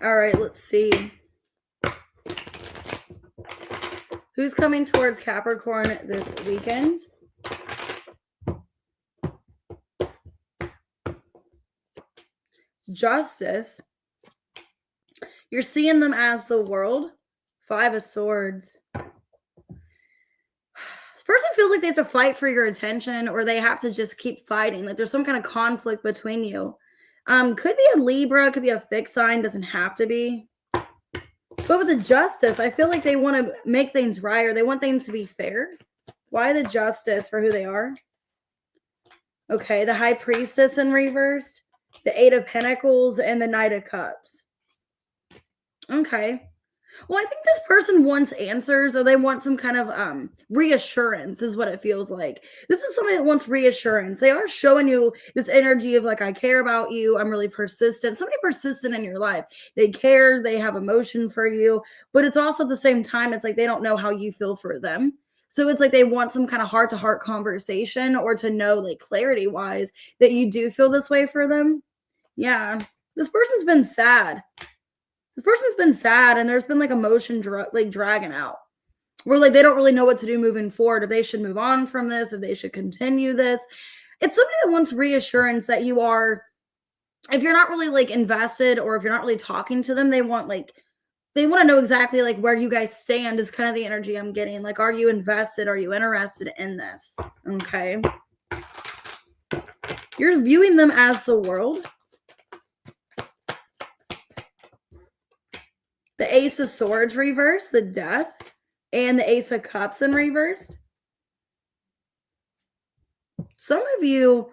All right, let's see. Who's coming towards Capricorn this weekend? Justice. You're seeing them as the world. 5 of Swords. Person feels like they have to fight for your attention, or they have to just keep fighting. Like there's some kind of conflict between you. Could be a Libra, could be a fixed sign, doesn't have to be. But with the Justice, I feel like they want to make things right, or they want things to be fair. Why the Justice for who they are? Okay, the High Priestess in reversed, the 8 of Pentacles, and the Knight of Cups. Okay. Well, I think this person wants answers, or they want some kind of reassurance is what it feels like. This is somebody that wants reassurance. They are showing you this energy of like, I care about you. I'm really persistent. Somebody persistent in your life. They care. They have emotion for you. But it's also at the same time, it's like they don't know how you feel for them. So it's like they want some kind of heart-to-heart conversation, or to know like clarity-wise that you do feel this way for them. Yeah. This person's been sad. This person's been sad, and there's been like emotion like dragging out, where like they don't really know what to do moving forward, if they should move on from this, if they should continue this. It's somebody that wants reassurance that you are, if you're not really like invested, or if you're not really talking to them, they want to know exactly like where you guys stand is kind of the energy I'm getting. Like, are you invested? Are you interested in this? Okay. You're viewing them as the world. The Ace of Swords reversed, the Death, and the Ace of Cups in reversed. Some of you,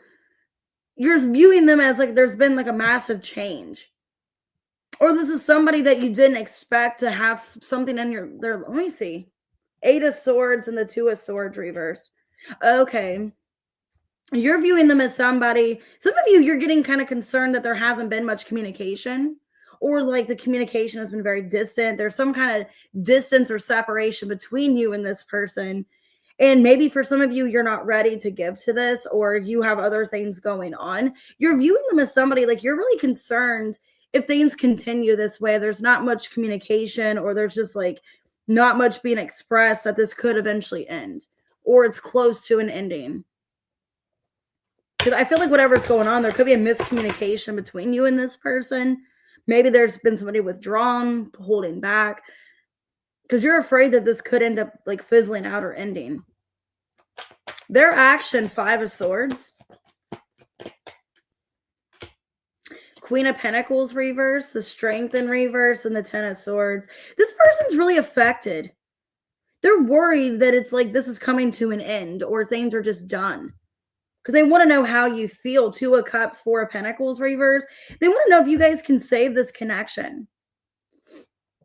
you're viewing them as like there's been like a massive change. Or this is somebody that you didn't expect to have something in their, let me see. 8 of Swords and the 2 of Swords reversed. Okay. You're viewing them as somebody, some of you, you're getting kind of concerned that there hasn't been much communication, or like the communication has been very distant. There's some kind of distance or separation between you and this person. And maybe for some of you, you're not ready to give to this, or you have other things going on. You're viewing them as somebody like you're really concerned if things continue this way, there's not much communication, or there's just like not much being expressed, that this could eventually end, or it's close to an ending. Because I feel like whatever's going on, there could be a miscommunication between you and this person. Maybe there's been somebody withdrawn, holding back, because you're afraid that this could end up like fizzling out or ending. Their action, 5 of Swords. Queen of Pentacles reverse, the Strength in reverse, and the 10 of Swords. This person's really affected. They're worried that it's like this is coming to an end, or things are just done. Because they want to know how you feel. 2 of Cups, 4 of Pentacles reverse. They want to know if you guys can save this connection.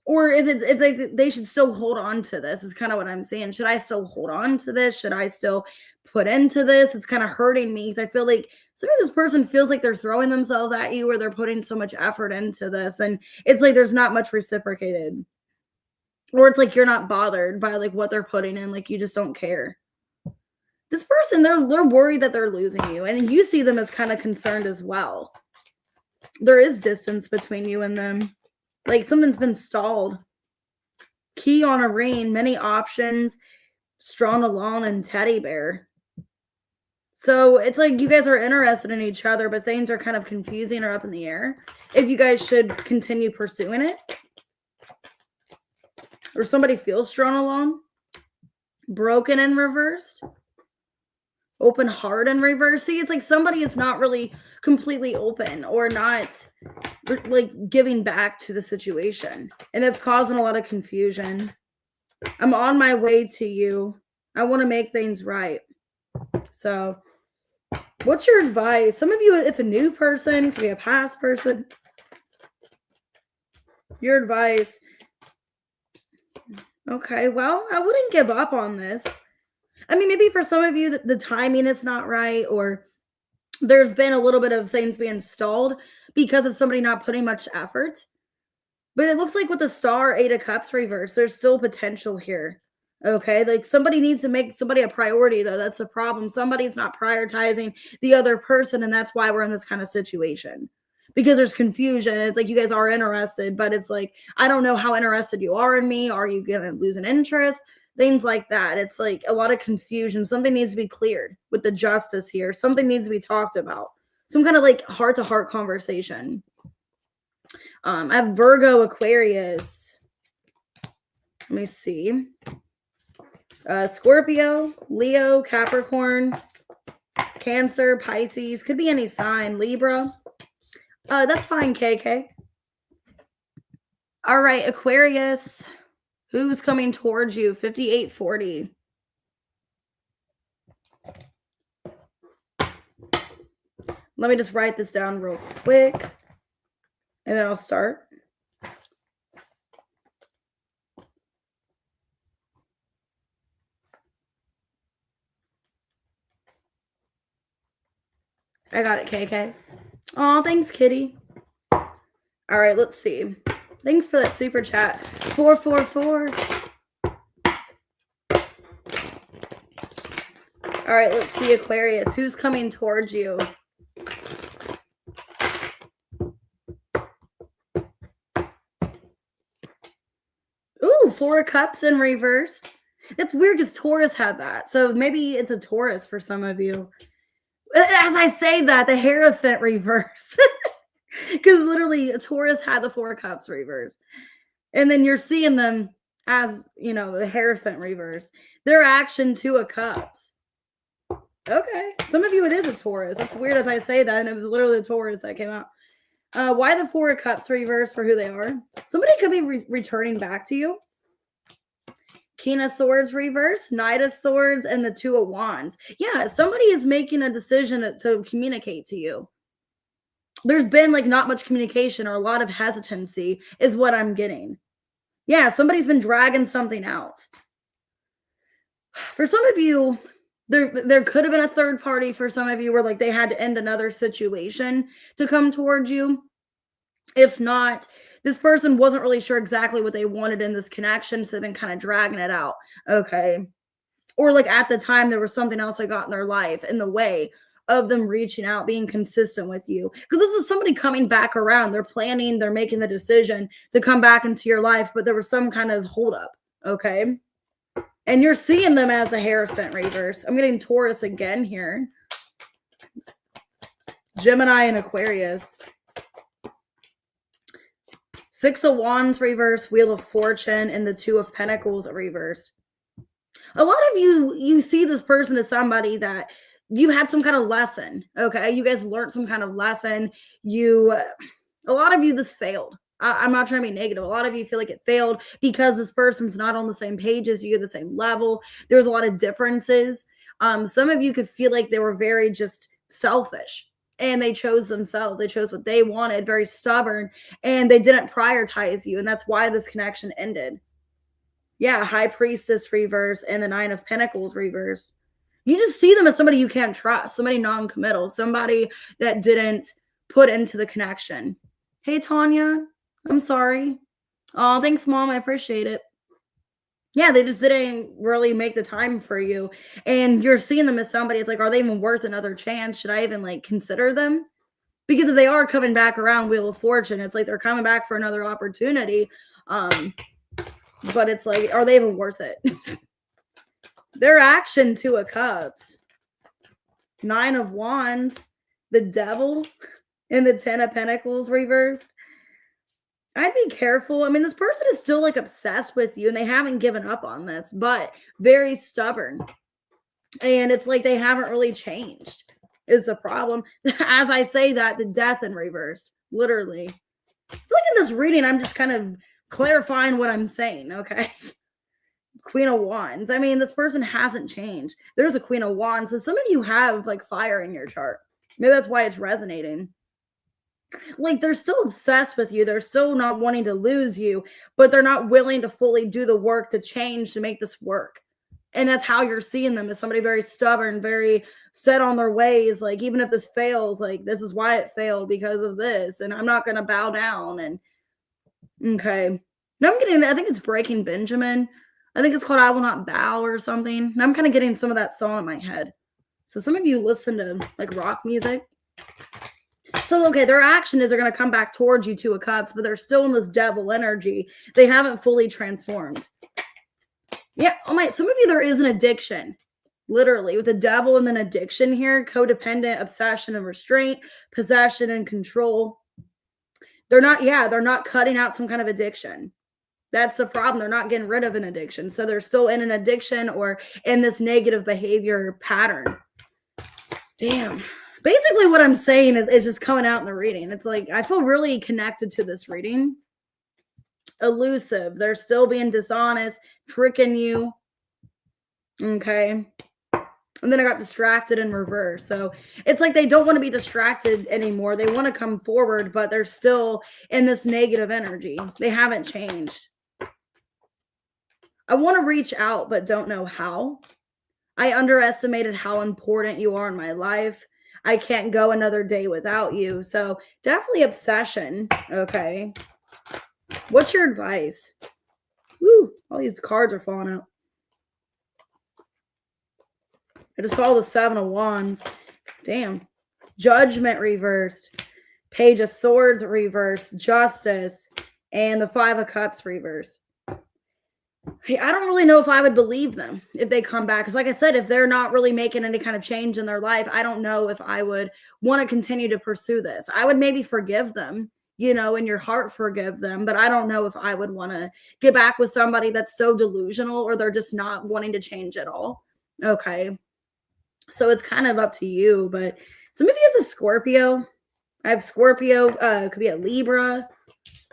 Or if they should still hold on to this, is kind of what I'm saying. Should I still hold on to this? Should I still put into this? It's kind of hurting me, because I feel like sometimes this person feels like they're throwing themselves at you, or they're putting so much effort into this, and it's like there's not much reciprocated. Or it's like you're not bothered by like what they're putting in, like you just don't care. This person, they're worried that they're losing you, and you see them as kind of concerned as well. There is distance between you and them. Like something's been stalled. Key on a ring, many options, strong alone, and teddy bear. So it's like you guys are interested in each other, but things are kind of confusing or up in the air. If you guys should continue pursuing it. Or somebody feels strong alone. Broken and reversed. Open heart and reverse. See, it's like somebody is not really completely open, or not like giving back to the situation, and that's causing a lot of confusion. I'm on my way to you. I want to make things right. So what's your advice? Some of you, it's a new person, could be a past person. Your advice. Okay, well, I wouldn't give up on this. I mean, maybe for some of you, the timing is not right, or there's been a little bit of things being stalled because of somebody not putting much effort. But it looks like with the Star, 8 of Cups reverse, there's still potential here. Okay, like somebody needs to make somebody a priority, though. That's a problem. Somebody's not prioritizing the other person, and that's why we're in this kind of situation. Because there's confusion. It's like you guys are interested, but it's like, I don't know how interested you are in me. Are you going to lose an interest? Things like that. It's like a lot of confusion. Something needs to be cleared with the justice here. Something needs to be talked about. Some kind of like heart-to-heart conversation. I have Virgo, Aquarius. Let me see. Scorpio, Leo, Capricorn, Cancer, Pisces. Could be any sign. Libra. That's fine, KK. All right, Aquarius. Who's coming towards you? 5840. Let me just write this down real quick, and then I'll start. I got it, KK. Oh, thanks, Kitty. All right, let's see. Thanks for that super chat. 444. All right, let's see, Aquarius. Who's coming towards you? Ooh, 4 of Cups in reverse. That's weird because Taurus had that. So maybe it's a Taurus for some of you. As I say that, the Hierophant reverse. Because literally, a Taurus had the 4 of Cups reverse. And then you're seeing them as, you know, the Hierophant reverse. Their action, 2 of Cups. Okay. Some of you, it is a Taurus. That's weird as I say that, and it was literally a Taurus that came out. Why the Four of Cups reverse for who they are? Somebody could be returning back to you. King of Swords reverse, Knight of Swords, and the Two of Wands. Yeah, somebody is making a decision to communicate to you. There's been like not much communication or a lot of hesitancy is what I'm getting. Yeah, somebody's been dragging something out. For some of you, there could have been a third party for some of you where like they had to end another situation to come towards you. If not, this person wasn't really sure exactly what they wanted in this connection, so they've been kind of dragging it out. Okay. Or like at the time there was something else that got in their life in the way of them reaching out, being consistent with you. Because this is somebody coming back around. They're planning, they're making the decision to come back into your life, but there was some kind of holdup. Okay. And you're seeing them as a Hierophant reverse. I'm getting Taurus again here. Gemini and Aquarius. Six of Wands reverse, Wheel of Fortune, and the Two of Pentacles reversed. A lot of you see this person as somebody that you had some kind of lesson. Okay. You guys learned some kind of lesson. A lot of you, this failed. I'm not trying to be negative. A lot of you feel like it failed because this person's not on the same page as you, the same level. There's a lot of differences. Some of you could feel like they were very just selfish and they chose themselves. They chose what they wanted, very stubborn, and they didn't prioritize you. And that's why this connection ended. Yeah, High Priestess reverse and the Nine of Pentacles reverse. You just see them as somebody you can't trust, somebody non-committal, somebody that didn't put into the connection. Hey, Tanya, I'm sorry. Oh, thanks, Mom. I appreciate it. Yeah, they just didn't really make the time for you. And you're seeing them as somebody, it's like, are they even worth another chance? Should I even like consider them? Because if they are coming back around Wheel of Fortune, it's like they're coming back for another opportunity. But it's like, are they even worth it? Their action, Two of Cups, Nine of Wands, the Devil, and the Ten of Pentacles reversed. I'd be careful. I mean, this person is still like obsessed with you and they haven't given up on this, but very stubborn. And it's like they haven't really changed is the problem. As I say that, the Death in reversed, literally. I feel like in this reading, I'm just kind of clarifying what I'm saying, okay? Queen of Wands. I mean, this person hasn't changed. There's a Queen of Wands. So some of you have like fire in your chart. Maybe that's why it's resonating. Like they're still obsessed with you. They're still not wanting to lose you, but they're not willing to fully do the work to change to make this work. And that's how you're seeing them as somebody very stubborn, very set on their ways. Like, even if this fails, like, this is why it failed because of this. And I'm not going to bow down. And okay. Now I'm getting, I think it's Breaking Benjamin. I think it's called I Will Not Bow or something. And I'm kind of getting some of that song in my head. So some of you listen to like rock music. So, okay, their action is they're going to come back towards you, Two of Cups, but they're still in this devil energy. They haven't fully transformed. Yeah, oh my, some of you, there is an addiction, literally, with the devil and then addiction here, codependent, obsession and restraint, possession and control. They're not cutting out some kind of addiction. That's the problem. They're not getting rid of an addiction. So they're still in an addiction or in this negative behavior pattern. Damn. Basically what I'm saying is just coming out in the reading. It's like, I feel really connected to this reading. Elusive. They're still being dishonest, tricking you. Okay. And then I got distracted in reverse. So it's like they don't want to be distracted anymore. They want to come forward, but they're still in this negative energy. They haven't changed. I want to reach out, but don't know how. I underestimated how important you are in my life. I can't go another day without you. So definitely obsession. Okay. What's your advice? Woo, all these cards are falling out. I just saw the Seven of Wands. Damn. Judgment reversed. Page of Swords reversed. Justice. And the Five of Cups reversed. Hey, I don't really know if I would believe them if they come back. Because like I said, if they're not really making any kind of change in their life, I don't know if I would want to continue to pursue this. I would maybe forgive them, you know, in your heart forgive them. But I don't know if I would want to get back with somebody that's so delusional or they're just not wanting to change at all. Okay. So it's kind of up to you. But some of you has a Scorpio. I have Scorpio, could be a Libra,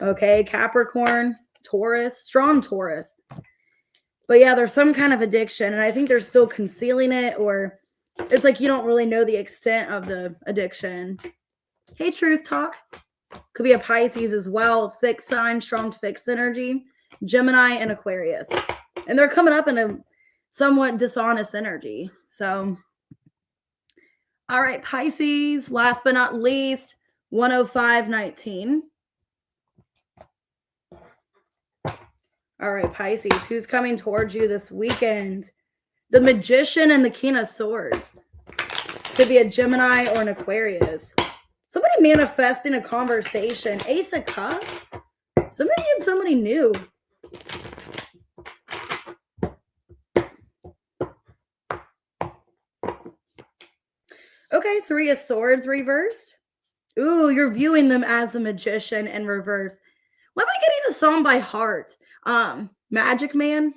okay, Capricorn, Taurus, strong Taurus. But yeah, there's some kind of addiction, and I think they're still concealing it, or it's like you don't really know the extent of the addiction. Hey, Truth Talk. Could be a Pisces as well, fixed sign, strong fixed energy, Gemini and Aquarius. And they're coming up in a somewhat dishonest energy. So, all right, Pisces, last but not least, 10519. All right, Pisces, who's coming towards you this weekend? The Magician and the King of Swords. Could be a Gemini or an Aquarius. Somebody manifesting a conversation. Ace of Cups. Somebody and somebody new. Okay, Three of Swords reversed. Ooh, you're viewing them as a magician in reverse. Why am I getting a song by heart? Magic Man.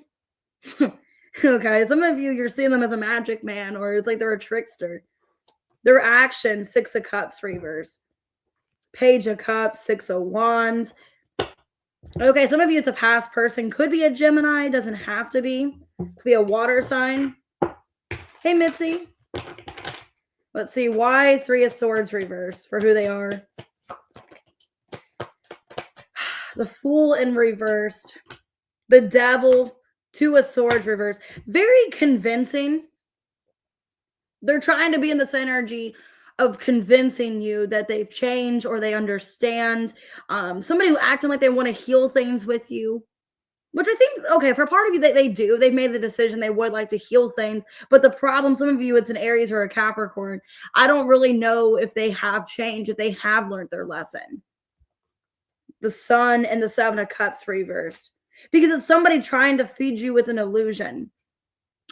Okay, some of you, you're seeing them as a magic man, or it's like they're a trickster. Their action, Six of Cups reverse. Page of Cups, Six of Wands. Okay, some of you, it's a past person. Could be a Gemini, doesn't have to be. Could be a water sign. Hey, Mitzi. Let's see, why Three of Swords reverse for who they are. The Fool in reversed. The Devil, Two of Swords reverse. Very convincing. They're trying to be in this energy of convincing you that they've changed or they understand. Somebody who acting like they want to heal things with you. Which I think, okay, for part of you, they do. They've made the decision they would like to heal things. But the problem, some of you, it's an Aries or a Capricorn. I don't really know if they have changed, if they have learned their lesson. The Sun and the Seven of Cups reversed. Because it's somebody trying to feed you with an illusion.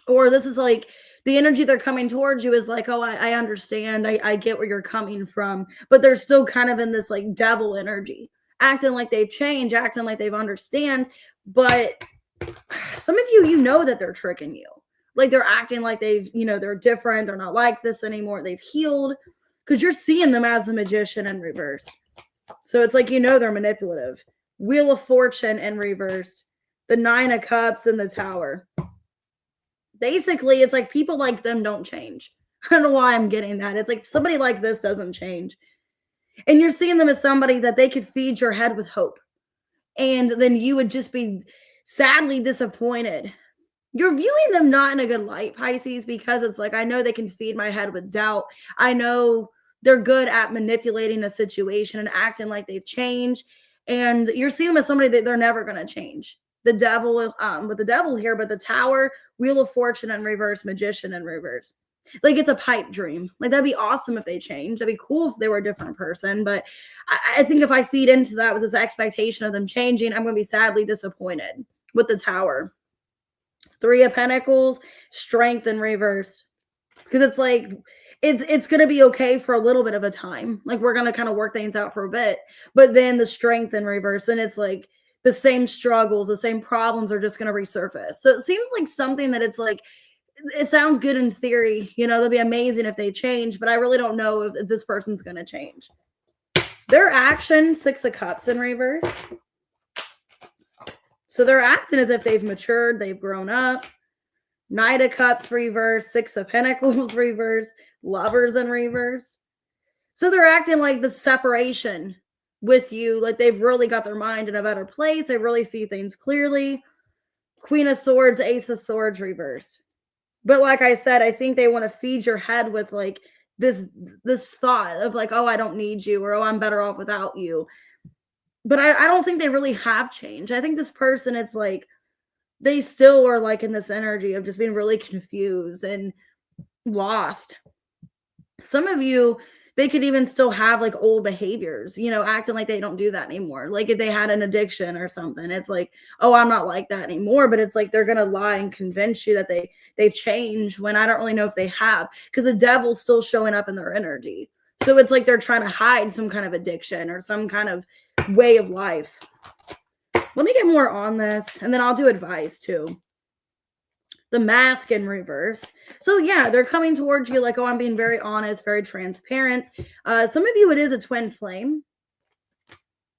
Or this is like the energy they're coming towards you is like, oh, I understand. I get where you're coming from. But they're still kind of in this like devil energy. Acting like they've changed, acting like they've understand. But some of you, you know that they're tricking you. Like they're acting like they've, they're different. They're not like this anymore. They've healed because you're seeing them as a magician in reverse. So it's like, they're manipulative. Wheel of Fortune in reverse. The Nine of Cups and the Tower. Basically, it's like people like them don't change. I don't know why I'm getting that. It's like somebody like this doesn't change. And you're seeing them as somebody that they could feed your head with hope. And then you would just be sadly disappointed. You're viewing them not in a good light, Pisces, because it's like, I know they can feed my head with doubt. I know they're good at manipulating a situation and acting like they've changed. And you're seeing them as somebody that they're never going to change. The Devil, with the Devil here, but the Tower, Wheel of Fortune in reverse, Magician in reverse. Like it's a pipe dream. Like that'd be awesome if they changed. That'd be cool if they were a different person. But I think if I feed into that with this expectation of them changing, I'm going to be sadly disappointed with the Tower. Three of Pentacles, Strength in reverse. Because it's like, it's going to be okay for a little bit of a time. Like we're going to kind of work things out for a bit. But then the Strength in reverse. And it's like the same struggles, the same problems are just going to resurface. So it seems like something that it's like, it sounds good in theory. They'll be amazing if they change. But I really don't know if this person's going to change. Their action, Six of Cups in reverse. So they're acting as if they've matured, they've grown up. Knight of Cups reverse, Six of Pentacles reverse, Lovers in reverse. So they're acting like the separation with you, like they've really got their mind in a better place. They really see things clearly. Queen of Swords, Ace of Swords reversed. But like I said, I think they want to feed your head with like this thought of like, oh, I don't need you, or oh, I'm better off without you. But I don't think they really have changed. I think this person, it's like they still are like in this energy of just being really confused and lost. Some of you, they could even still have like old behaviors, acting like they don't do that anymore. Like if they had an addiction or something, it's like, oh, I'm not like that anymore. But it's like they're going to lie and convince you that they've changed when I don't really know if they have, because the Devil's still showing up in their energy. So it's like they're trying to hide some kind of addiction or some kind of way of life. Let me get more on this, and then I'll do advice too. The Mask in reverse. So yeah, they're coming towards you like, oh, I'm being very honest, very transparent. Some of you, it is a twin flame,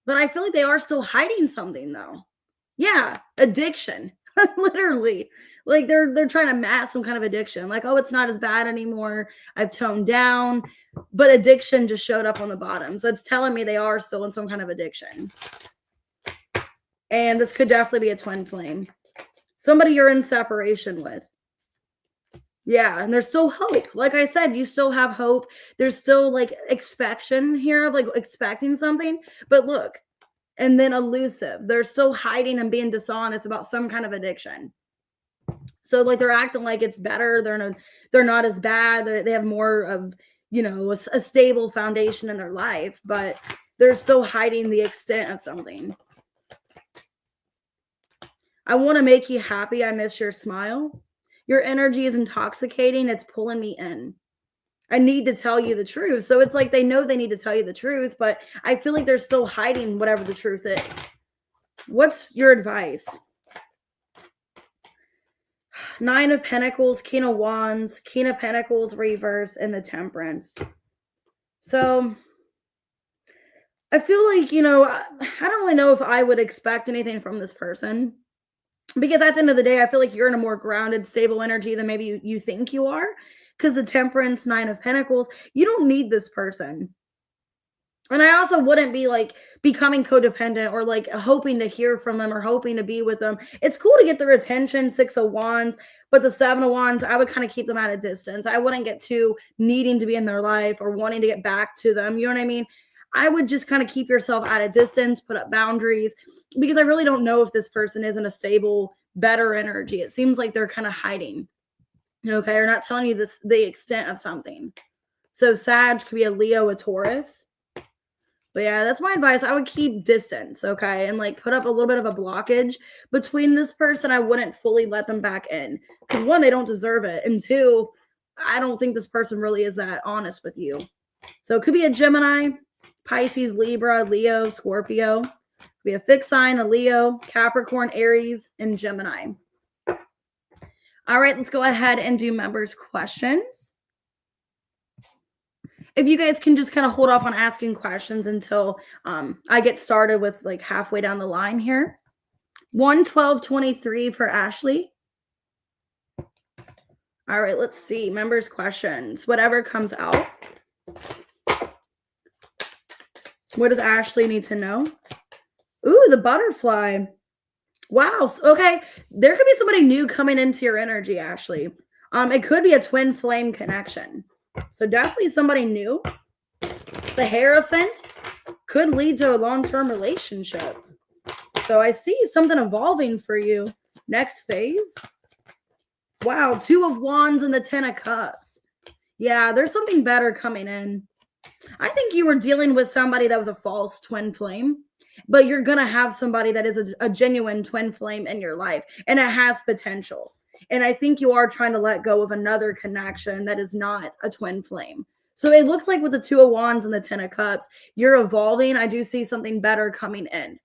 but I feel like they are still hiding something though. Yeah, addiction. Literally. Like they're trying to mask some kind of addiction. Like, oh, it's not as bad anymore. I've toned down. But addiction just showed up on the bottom. So it's telling me they are still in some kind of addiction. And this could definitely be a twin flame. Somebody you're in separation with. Yeah, and there's still hope. Like I said, you still have hope. There's still like expectation here of like expecting something. But look, and then elusive. They're still hiding and being dishonest about some kind of addiction. So like they're acting like it's better. They're not as bad. They have more of, you know, a stable foundation in their life, but they're still hiding the extent of something. I want to make you happy. I miss your smile. Your energy is intoxicating. It's pulling me in. I need to tell you the truth. So it's like they know they need to tell you the truth, but I feel like they're still hiding whatever the truth is. What's your advice? 9 of Pentacles, King of Wands, King of Pentacles reverse, and the Temperance. So I feel like, you know, I don't really know if I would expect anything from this person. Because at the end of the day, I feel like you're in a more grounded, stable energy than maybe you think you are. Because the Temperance, 9 of Pentacles, you don't need this person. And I also wouldn't be like becoming codependent or like hoping to hear from them or hoping to be with them. It's cool to get their attention, 6 of Wands, but the 7 of Wands, I would kind of keep them at a distance. I wouldn't get too needing to be in their life or wanting to get back to them. You know what I mean? I would just kind of keep yourself at a distance, put up boundaries, because I really don't know if this person is in a stable, better energy. It seems like they're kind of hiding. Okay, they're not telling you the extent of something. So Sag could be a Leo, a Taurus. But yeah, that's my advice. I would keep distance, okay? And like put up a little bit of a blockage between this person. I wouldn't fully let them back in. Because 1, they don't deserve it. And 2, I don't think this person really is that honest with you. So it could be a Gemini, Pisces, Libra, Leo, Scorpio. It could be a fixed sign, a Leo, Capricorn, Aries, and Gemini. All right, let's go ahead and do members' questions. If you guys can just kind of hold off on asking questions until I get started with like halfway down the line here. 11223 for Ashley. All right, let's see. Members' questions. Whatever comes out. What does Ashley need to know? Ooh, the butterfly. Wow. Okay. There could be somebody new coming into your energy, Ashley. It could be a twin flame connection. So definitely somebody new. The Hierophant could lead to a long-term relationship. So I see something evolving for you. Next phase. Wow, 2 of Wands and the 10 of Cups. Yeah, there's something better coming in. I think you were dealing with somebody that was a false twin flame, but you're going to have somebody that is a genuine twin flame in your life, and it has potential. And I think you are trying to let go of another connection that is not a twin flame. So it looks like with the 2 of Wands and the 10 of Cups, you're evolving. I do see something better coming in.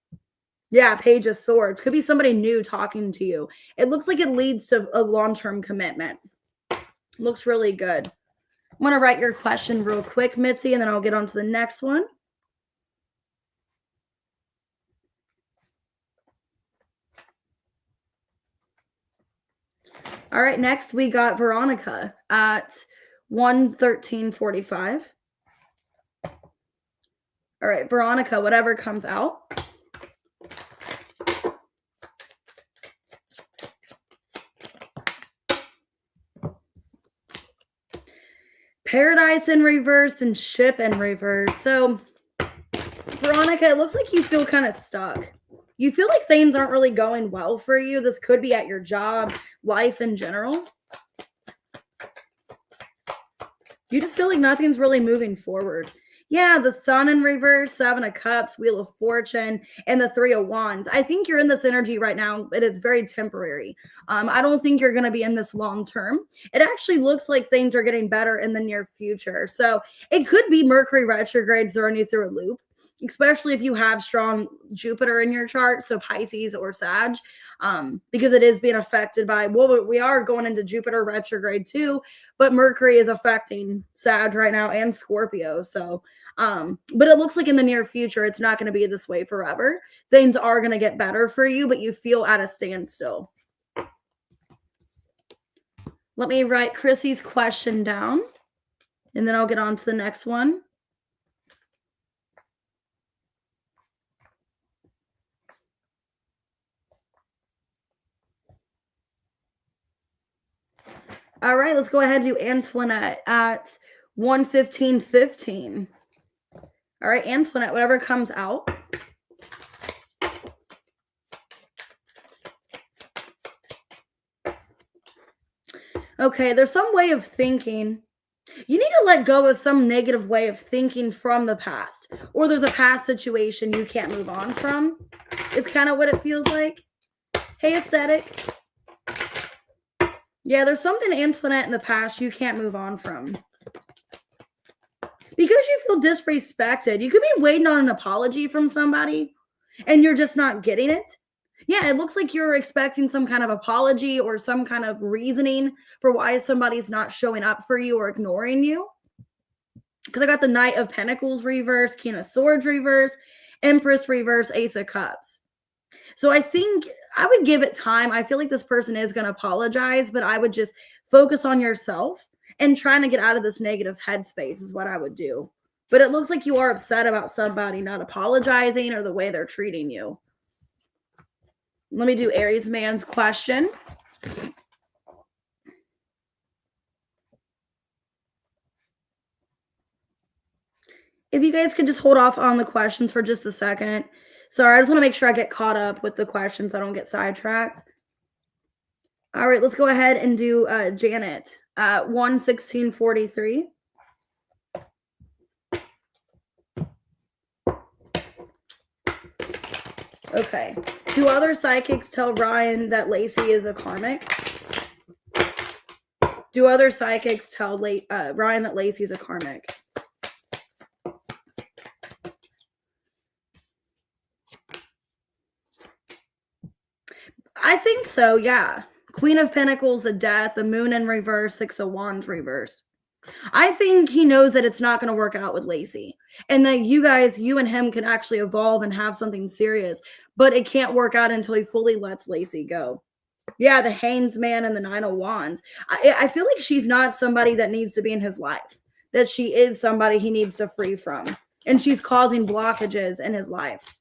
Yeah, Page of Swords. Could be somebody new talking to you. It looks like it leads to a long-term commitment. Looks really good. I'm going to write your question real quick, Mitzi, and then I'll get on to the next one. All right, next we got Veronica at 113.45. All right, Veronica, whatever comes out. Paradise in reverse and Ship in reverse. So, Veronica, it looks like you feel kind of stuck. You feel like things aren't really going well for you. This could be at your job, life in general. You just feel like nothing's really moving forward. Yeah, the Sun in reverse, 7 of Cups, Wheel of Fortune, and the 3 of Wands. I think you're in this energy right now, but it's very temporary. I don't think you're going to be in this long term. It actually looks like things are getting better in the near future. So it could be Mercury retrograde throwing you through a loop. especially if you have strong Jupiter in your chart, so Pisces or Sag, because it is being affected by, well, we are going into Jupiter retrograde too, but Mercury is affecting Sag right now and Scorpio. So, but it looks like in the near future, it's not going to be this way forever. Things are going to get better for you, but you feel at a standstill. Let me write Chrissy's question down, and then I'll get on to the next one. All right, let's go ahead and do Antoinette at 1:15:15. All right, Antoinette, whatever comes out. Okay, there's some way of thinking. You need to let go of some negative way of thinking from the past, or there's a past situation you can't move on from. It's kind of what it feels like. Hey, Aesthetic. Yeah, there's something, Antoinette, in the past you can't move on from. Because you feel disrespected. You could be waiting on an apology from somebody, and you're just not getting it. Yeah, it looks like you're expecting some kind of apology or some kind of reasoning for why somebody's not showing up for you or ignoring you. Because I got the Knight of Pentacles reverse, King of Swords reverse, Empress reverse, Ace of Cups. So I think I would give it time. I feel like this person is going to apologize, but I would just focus on yourself and trying to get out of this negative headspace is what I would do. But it looks like you are upset about somebody not apologizing or the way they're treating you. Let me do Aries man's question. If you guys could just hold off on the questions for just a second. Sorry, I just want to make sure I get caught up with the questions. So I don't get sidetracked. All right, let's go ahead and do Janet at 1:16:43. Okay. Do other psychics tell Ryan that Lacey is a karmic? Do other psychics tell Ryan that Lacey is a karmic? I think so, yeah. Queen of Pentacles, the Death, the Moon in reverse, Six of Wands reversed. I think he knows that it's not going to work out with Lacey and that you and him can actually evolve and have something serious, but it can't work out until he fully lets Lacey go. Yeah, the Hanged Man and the Nine of Wands. I feel like she's not somebody that needs to be in his life, that she is somebody he needs to free from, and she's causing blockages in his life.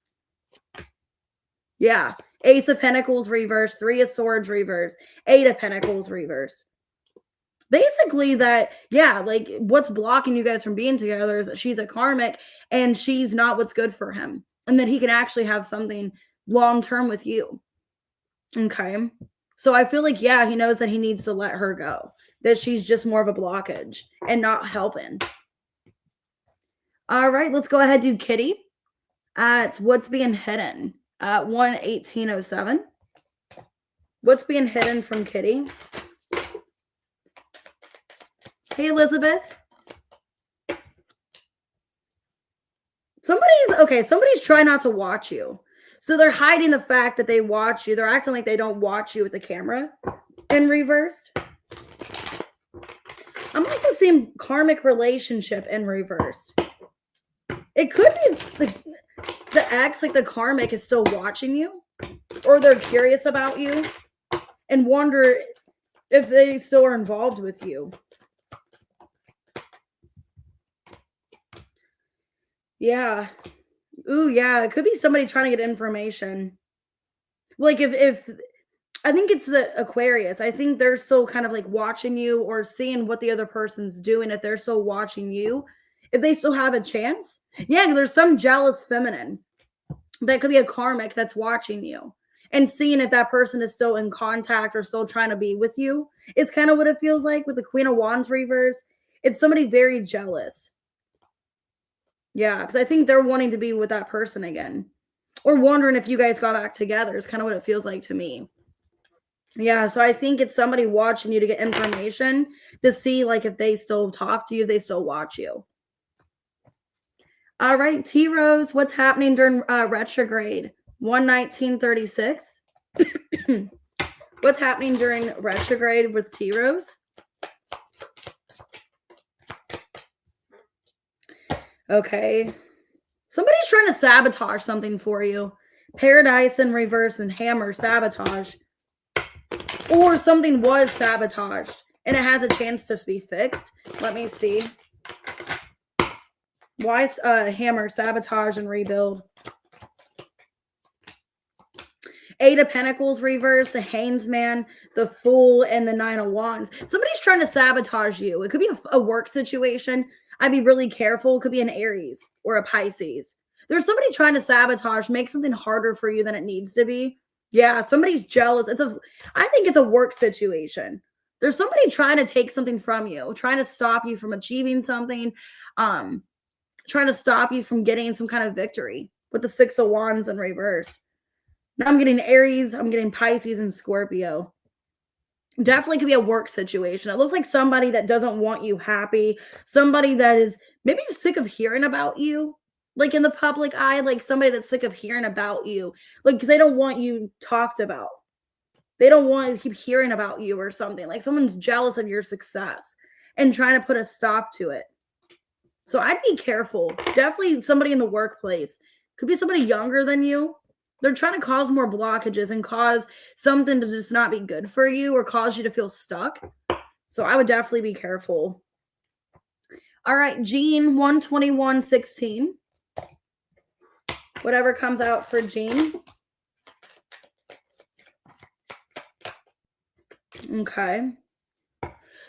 Yeah. Ace of Pentacles reverse, Three of Swords reverse, Eight of Pentacles reverse. Basically that, yeah, like what's blocking you guys from being together is that she's a karmic and she's not what's good for him, and that he can actually have something long-term with you. Okay. So I feel like, yeah, he knows that he needs to let her go, that she's just more of a blockage and not helping. All right, let's go ahead and do Kitty at what's being hidden at 1:18:07. What's being hidden from Kitty? Hey, Elizabeth. Somebody's trying not to watch you. So they're hiding the fact that they watch you. They're acting like they don't watch you with the camera in reversed. I'm also seeing karmic relationship in reversed. It could be the ex, like the karmic, is still watching you, or they're curious about you and wonder if they still are involved with you. Yeah. Ooh, yeah. It could be somebody trying to get information. Like if I think it's the Aquarius. I think they're still kind of like watching you or seeing what the other person's doing. If they're still watching you, if they still have a chance. Yeah, there's some jealous feminine that could be a karmic that's watching you and seeing if that person is still in contact or still trying to be with you. It's kind of what it feels like with the Queen of Wands reverse. It's somebody very jealous. Yeah, because I think they're wanting to be with that person again, or wondering if you guys got back together. Is kind of what it feels like to me. Yeah, so I think it's somebody watching you to get information to see like if they still talk to you, if they still watch you. All right, T Rose, what's happening during retrograde? 11936. What's happening during retrograde with T Rose? Okay. Somebody's trying to sabotage something for you. Paradise in reverse and hammer sabotage. Or something was sabotaged and it has a chance to be fixed. Let me see. Why hammer sabotage and rebuild? Eight of Pentacles reverse, the Hanged Man, the Fool, and the Nine of Wands. Somebody's trying to sabotage you. It could be a work situation. I'd be really careful. It could be an Aries or a Pisces. There's somebody trying to sabotage, make something harder for you than it needs to be. Yeah, somebody's jealous. I think it's a work situation. There's somebody trying to take something from you, trying to stop you from achieving something, trying to stop you from getting some kind of victory with the Six of Wands in reverse. Now I'm getting Aries, I'm getting Pisces and Scorpio. Definitely could be a work situation. It looks like somebody that doesn't want you happy, somebody that is maybe sick of hearing about you, like in the public eye, like somebody that's sick of hearing about you, like they don't want you talked about. They don't want to keep hearing about you or something. Like someone's jealous of your success and trying to put a stop to it. So I'd be careful. Definitely somebody in the workplace. Could be somebody younger than you. They're trying to cause more blockages and cause something to just not be good for you or cause you to feel stuck. So I would definitely be careful. All right, Jean, 121.16. Whatever comes out for Jean. Okay.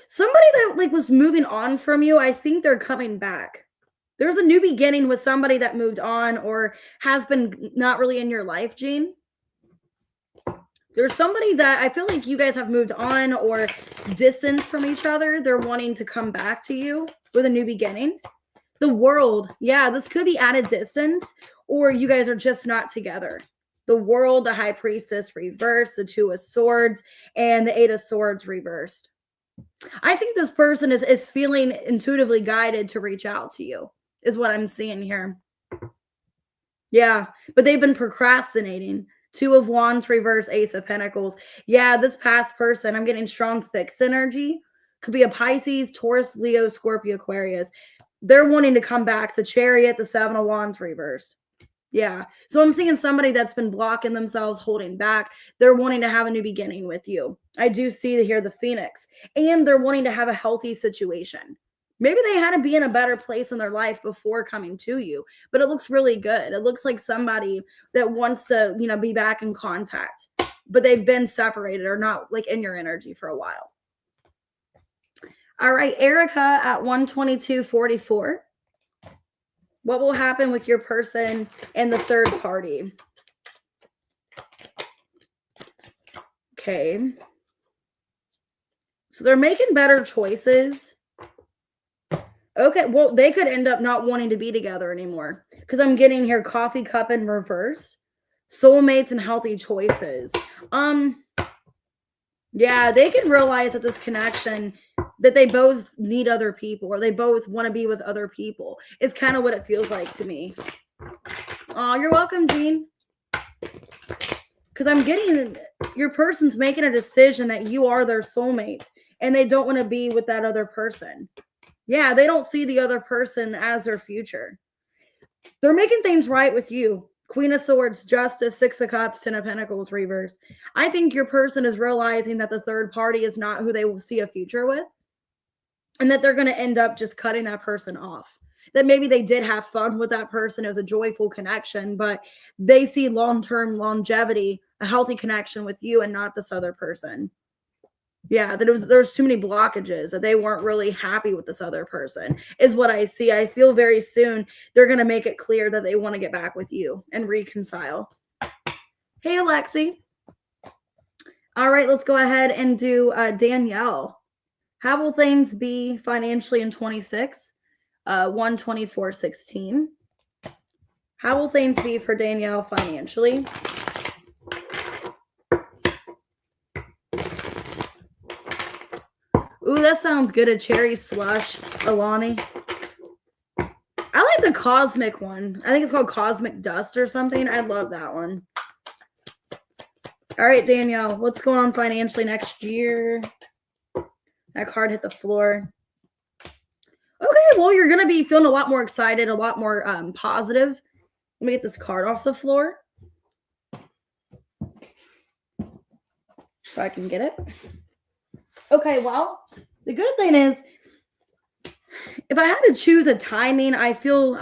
Somebody that was moving on from you, I think they're coming back. There's a new beginning with somebody that moved on or has been not really in your life, Jean. There's somebody that I feel like you guys have moved on or distanced from each other. They're wanting to come back to you with a new beginning. The World. Yeah, this could be at a distance or you guys are just not together. The World, the High Priestess reversed, the Two of Swords, and the Eight of Swords reversed. I think this person is feeling intuitively guided to reach out to you, is what I'm seeing here. Yeah, but they've been procrastinating. Two of Wands reverse, Ace of Pentacles. Yeah, this past person, I'm getting strong fixed energy. Could be a Pisces, Taurus, Leo, Scorpio, Aquarius. They're wanting to come back. The Chariot, the Seven of Wands reversed. Yeah. So I'm seeing somebody that's been blocking themselves, holding back. They're wanting to have a new beginning with you. I do see here the Phoenix. And they're wanting to have a healthy situation. Maybe they had to be in a better place in their life before coming to you, but it looks really good. It looks like somebody that wants to, be back in contact, but they've been separated or not like in your energy for a while. All right, Erica at 122.44. What will happen with your person and the third party? Okay. So they're making better choices. Okay, well, they could end up not wanting to be together anymore because I'm getting here coffee cup in reverse, soulmates and healthy choices. Yeah, they can realize that this connection, that they both need other people or they both want to be with other people. It's kind of what it feels like to me. Oh, you're welcome, Jean. Because I'm getting your person's making a decision that you are their soulmate and they don't want to be with that other person. Yeah, they don't see the other person as their future. They're making things right with you. Queen of Swords, Justice, Six of Cups, Ten of Pentacles, reverse. I think your person is realizing that the third party is not who they will see a future with and that they're going to end up just cutting that person off. That maybe they did have fun with that person. It was a joyful connection, but they see long-term longevity, a healthy connection with you and not this other person. Yeah, that there's too many blockages, that they weren't really happy with this other person is what I see. I feel very soon they're going to make it clear that they want to get back with you and reconcile. Hey, Alexi. All right, let's go ahead and do Danielle. How will things be financially in 26? 124.16. How will things be for Danielle financially? Ooh, that sounds good. A cherry slush, Alani. I like the cosmic one. I think it's called Cosmic Dust or something. I love that one. All right, Danielle, what's going on financially next year? That card hit the floor. Okay, well, you're going to be feeling a lot more excited, a lot more positive. Let me get this card off the floor. If I can get it. Okay, well, the good thing is, if I had to choose a timing, I feel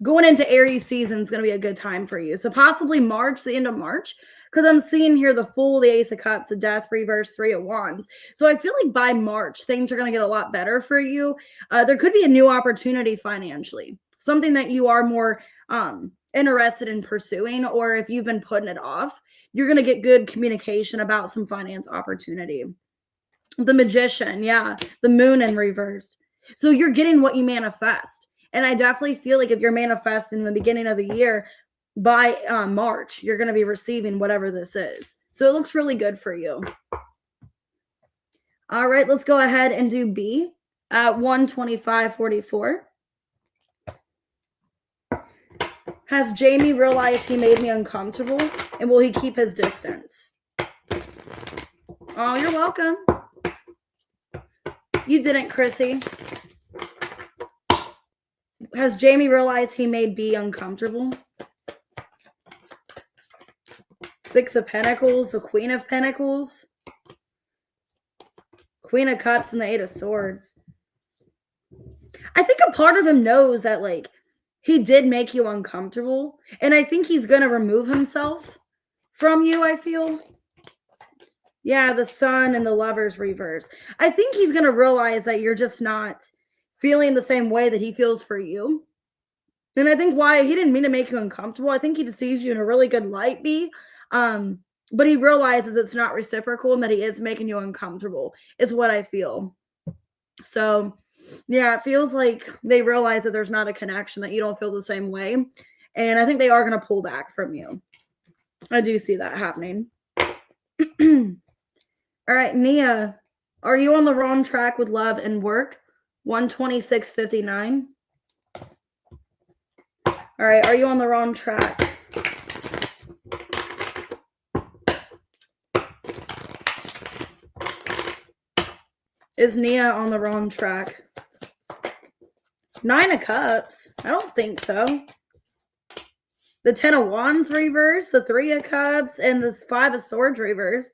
going into Aries season is going to be a good time for you. So possibly March, the end of March, because I'm seeing here the Fool, the Ace of Cups, the Death, Reverse, Three of Wands. So I feel like by March, things are going to get a lot better for you. There could be a new opportunity financially, something that you are more interested in pursuing, or if you've been putting it off, you're going to get good communication about some finance opportunity. The Magician, yeah, the Moon in reverse. So you're getting what you manifest. And I definitely feel like if you're manifesting in the beginning of the year, by March, you're going to be receiving whatever this is. So it looks really good for you. All right, let's go ahead and do B at 125.44. Has Jamie realized he made me uncomfortable? And will he keep his distance? Oh, you're welcome. You didn't, Chrissy. Has Jamie realized he made B uncomfortable? Six of Pentacles, the Queen of Pentacles, Queen of Cups, and the Eight of Swords. I think a part of him knows that, like, he did make you uncomfortable. And I think he's going to remove himself from you, I feel. Yeah, the Sun and the Lovers reverse. I think he's going to realize that you're just not feeling the same way that he feels for you. And I think why he didn't mean to make you uncomfortable. I think he just sees you in a really good light, B. But he realizes it's not reciprocal and that he is making you uncomfortable, is what I feel. So, yeah, it feels like they realize that there's not a connection, that you don't feel the same way. And I think they are going to pull back from you. I do see that happening. All right, Nia, are you on the wrong track with love and work? 126.59. All right, are you on the wrong track? Is Nia on the wrong track? Nine of Cups. I don't think so. The Ten of Wands reverse, the Three of Cups, and the Five of Swords reverse.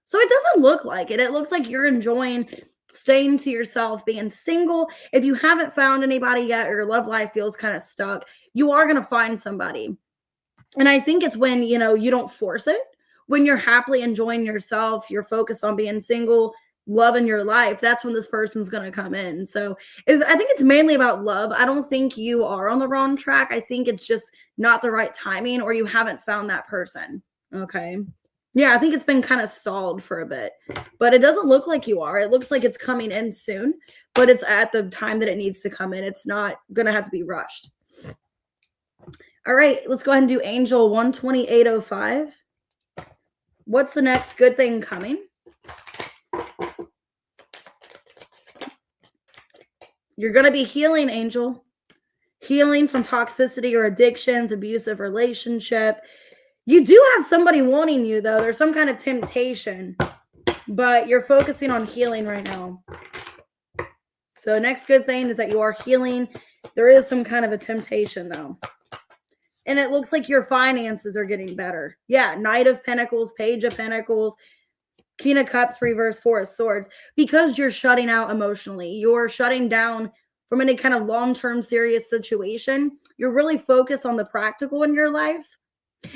So it doesn't look like it. It looks like you're enjoying staying to yourself, being single. If you haven't found anybody yet, or your love life feels kind of stuck, you are going to find somebody. And I think it's when, you know, you don't force it. When you're happily enjoying yourself, you're focused on being single, loving your life, that's when this person's going to come in. So I think it's mainly about love. I don't think you are on the wrong track. I think it's just not the right timing, or you haven't found that person. Okay. Yeah, I think it's been kind of stalled for a bit, but it doesn't look like you are. It looks like it's coming in soon, but it's at the time that it needs to come in. It's not going to have to be rushed. All right, let's go ahead and do Angel 128.05. What's the next good thing coming? You're going to be healing, Angel. Healing from toxicity or addictions, abusive relationship. You do have somebody wanting you, though. There's some kind of temptation, but you're focusing on healing right now. So next good thing is that you are healing. There is some kind of a temptation, though. And it looks like your finances are getting better. Yeah, Knight of Pentacles, Page of Pentacles, King of Cups, reverse, Four of Swords. Because you're shutting out emotionally. You're shutting down from any kind of long-term serious situation. You're really focused on the practical in your life.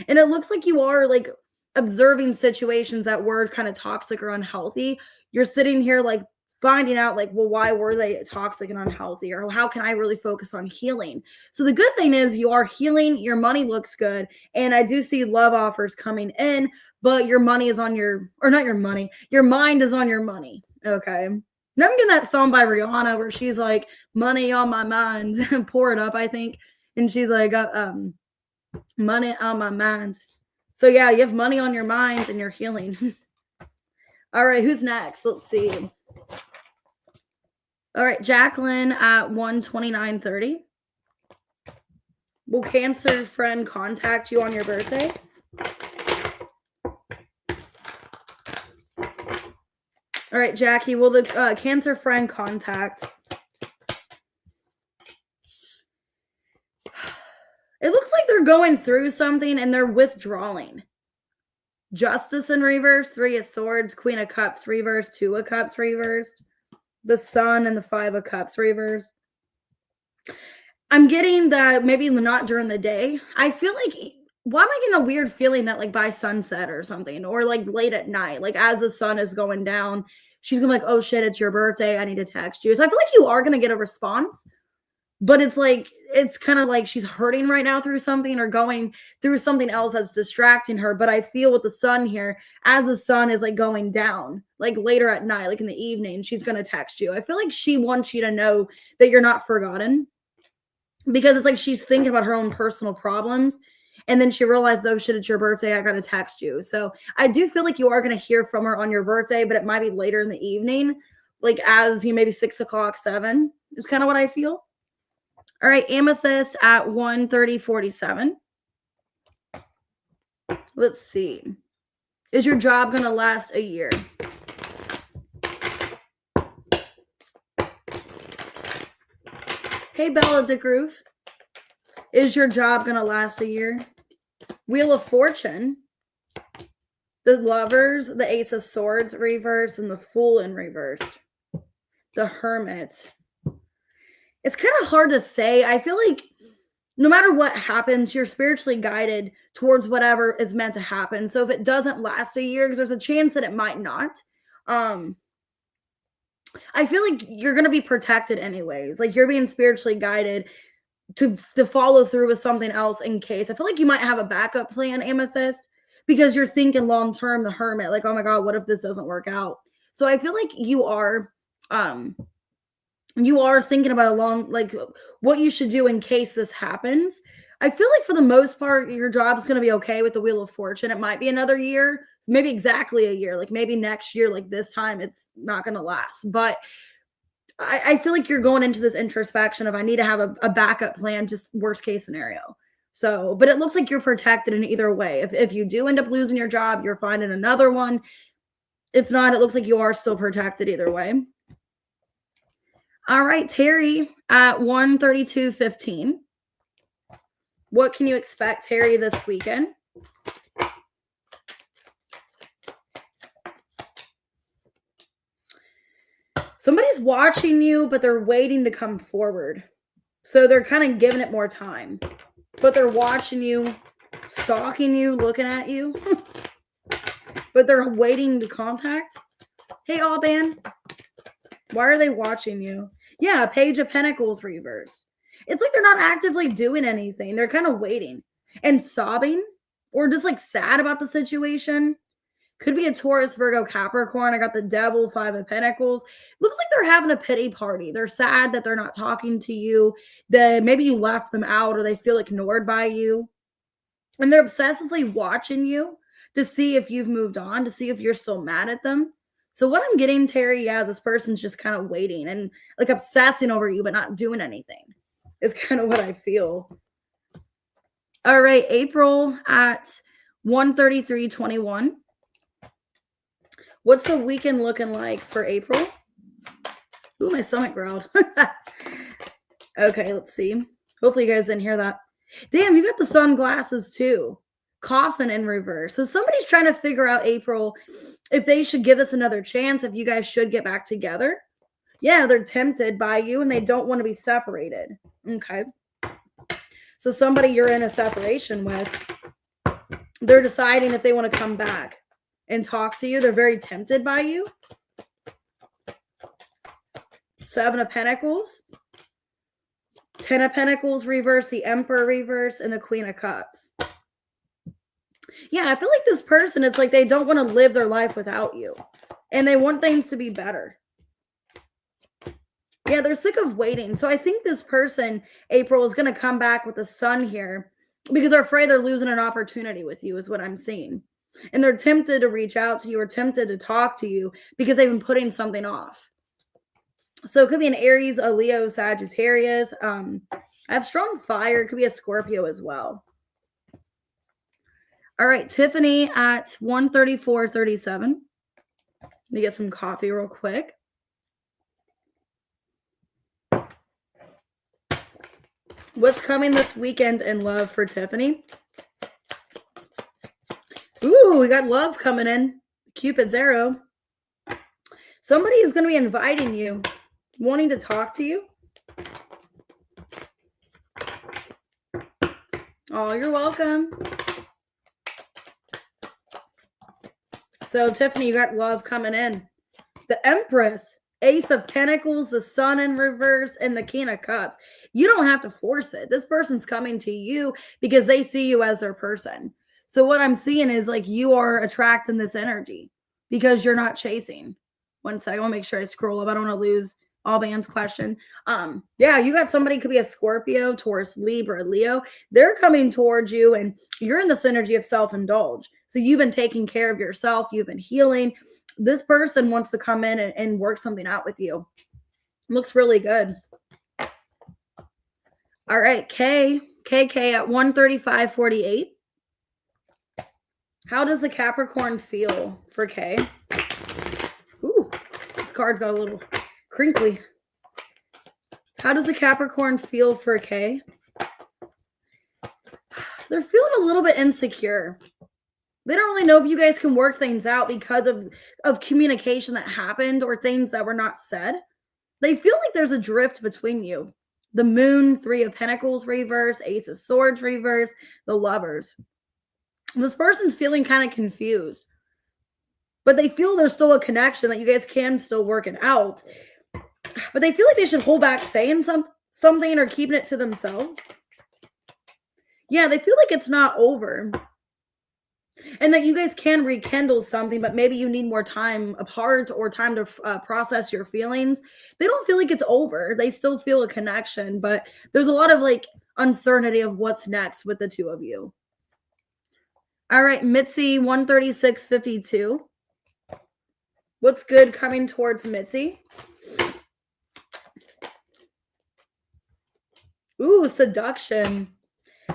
And it looks like you are like observing situations that were kind of toxic or unhealthy. You're sitting here like finding out like, well, why were they toxic and unhealthy? Or how can I really focus on healing? So the good thing is you are healing. Your money looks good. And I do see love offers coming in, but your money is on your, or not your money, your mind is on your money. Okay. Now I'm getting that song by Rihanna where she's like, money on my mind. Pour it up, I think. And she's like, money on my mind. So yeah, you have money on your mind and you're healing. All right, who's next? Let's see. All right, Jacqueline at 129.30. Will Cancer friend contact you on your birthday? All right, Jackie, will the Cancer friend contact? It looks like they're going through something and they're withdrawing. Justice in reverse, 3 of Swords, Queen of Cups reversed, 2 of Cups reversed, the Sun and the 5 of Cups reversed. I'm getting that maybe not during the day. I feel like, why am I getting a weird feeling that like by sunset or something, or like late at night, like as the sun is going down, she's gonna be like, oh shit, it's your birthday, I need to text you. So I feel like you are gonna get a response, but it's like, it's kind of like she's hurting right now through something or going through something else that's distracting her. But I feel with the sun here, as the sun is like going down, like later at night, like in the evening, she's going to text you. I feel like she wants you to know that you're not forgotten, because it's like she's thinking about her own personal problems. And then she realized, oh shit, it's your birthday, I got to text you. So I do feel like you are going to hear from her on your birthday, but it might be later in the evening, like as you maybe 6 o'clock, 7 is kind of what I feel. All right, Amethyst at 1:30:47. Let's see. Is your job going to last a year? Hey, Bella DeGroove. Is your job going to last a year? Wheel of Fortune. The Lovers, the Ace of Swords reversed, and the Fool in reversed. The Hermit. It's kind of hard to say. I feel like no matter what happens, you're spiritually guided towards whatever is meant to happen. So if it doesn't last a year, because there's a chance that it might not, I feel like you're going to be protected anyways. Like you're being spiritually guided to follow through with something else in case. I feel like you might have a backup plan, Amethyst, because you're thinking long term, the Hermit, like, oh my God, what if this doesn't work out? So I feel like you are thinking about a long, like what you should do in case this happens. I feel like for the most part, your job is going to be okay with the Wheel of Fortune. It might be another year, maybe exactly a year, like maybe next year, like this time, it's not going to last. But I feel like you're going into this introspection of I need to have a backup plan, just worst case scenario. So, but it looks like you're protected in either way. If you do end up losing your job, you're finding another one. If not, it looks like you are still protected either way. All right, Terry at 1:32:15. What can you expect, Terry, this weekend? Somebody's watching you, but they're waiting to come forward. So they're kind of giving it more time. But they're watching you, stalking you, looking at you. But they're waiting to contact. Hey, Alban. Why are they watching you? Yeah, Page of Pentacles reverse. It's like they're not actively doing anything. They're kind of waiting and sobbing or just like sad about the situation. Could be a Taurus, Virgo, Capricorn. I got the Devil, 5 of Pentacles. Looks like they're having a pity party. They're sad that they're not talking to you. That maybe you left them out or they feel ignored by you. And they're obsessively watching you to see if you've moved on, to see if you're still mad at them. So what I'm getting, Terry, yeah, this person's just kind of waiting and like obsessing over you, but not doing anything is kind of what I feel. All right, April at 1:33:21. What's the weekend looking like for April? Ooh, my stomach growled. Okay, let's see. Hopefully you guys didn't hear that. Damn, you got the sunglasses too. Coffin in reverse. So somebody's trying to figure out, April, if they should give this another chance, if you guys should get back together. Yeah, they're tempted by you and they don't want to be separated. Okay. So somebody you're in a separation with, they're deciding if they want to come back and talk to you. They're very tempted by you. 7 of Pentacles. 10 of Pentacles reverse, the Emperor reverse, and the Queen of Cups. Yeah, I feel like this person, it's like they don't want to live their life without you. And they want things to be better. Yeah, they're sick of waiting. So I think this person, April, is going to come back with the Sun here because they're afraid they're losing an opportunity with you is what I'm seeing. And they're tempted to reach out to you or tempted to talk to you because they've been putting something off. So it could be an Aries, a Leo, Sagittarius. I have strong fire. It could be a Scorpio as well. All right, Tiffany at 134.37. Let me get some coffee real quick. What's coming this weekend in love for Tiffany? Ooh, we got love coming in. Cupid's arrow. Somebody is going to be inviting you, wanting to talk to you. Oh, you're welcome. So, Tiffany, you got love coming in. The Empress, Ace of Pentacles, the Sun in reverse, and the King of Cups. You don't have to force it. This person's coming to you because they see you as their person. So what I'm seeing is like you are attracting this energy because you're not chasing. One second, I want to make sure I scroll up. I don't want to lose Alban's question. Yeah, you got somebody, could be a Scorpio, Taurus, Libra, Leo. They're coming towards you and you're in this energy of self-indulge. So you've been taking care of yourself. You've been healing. This person wants to come in and work something out with you. Looks really good. All right, KK at 135.48. How does a Capricorn feel for K? Ooh, this card's got a little crinkly. How does a Capricorn feel for K? They're feeling a little bit insecure. They don't really know if you guys can work things out because of communication that happened or things that were not said. They feel like there's a drift between you. The Moon, Three of Pentacles reverse, Ace of Swords reverse, the Lovers. This person's feeling kind of confused, but they feel there's still a connection that you guys can still work it out. But they feel like they should hold back saying something or keeping it to themselves. Yeah, they feel like it's not over. And that you guys can rekindle something, but maybe you need more time apart or time to process your feelings. They don't feel like it's over. They still feel a connection, but there's a lot of like uncertainty of what's next with the two of you. All right, Mitzi, 136.52. What's good coming towards Mitzi? Ooh, seduction.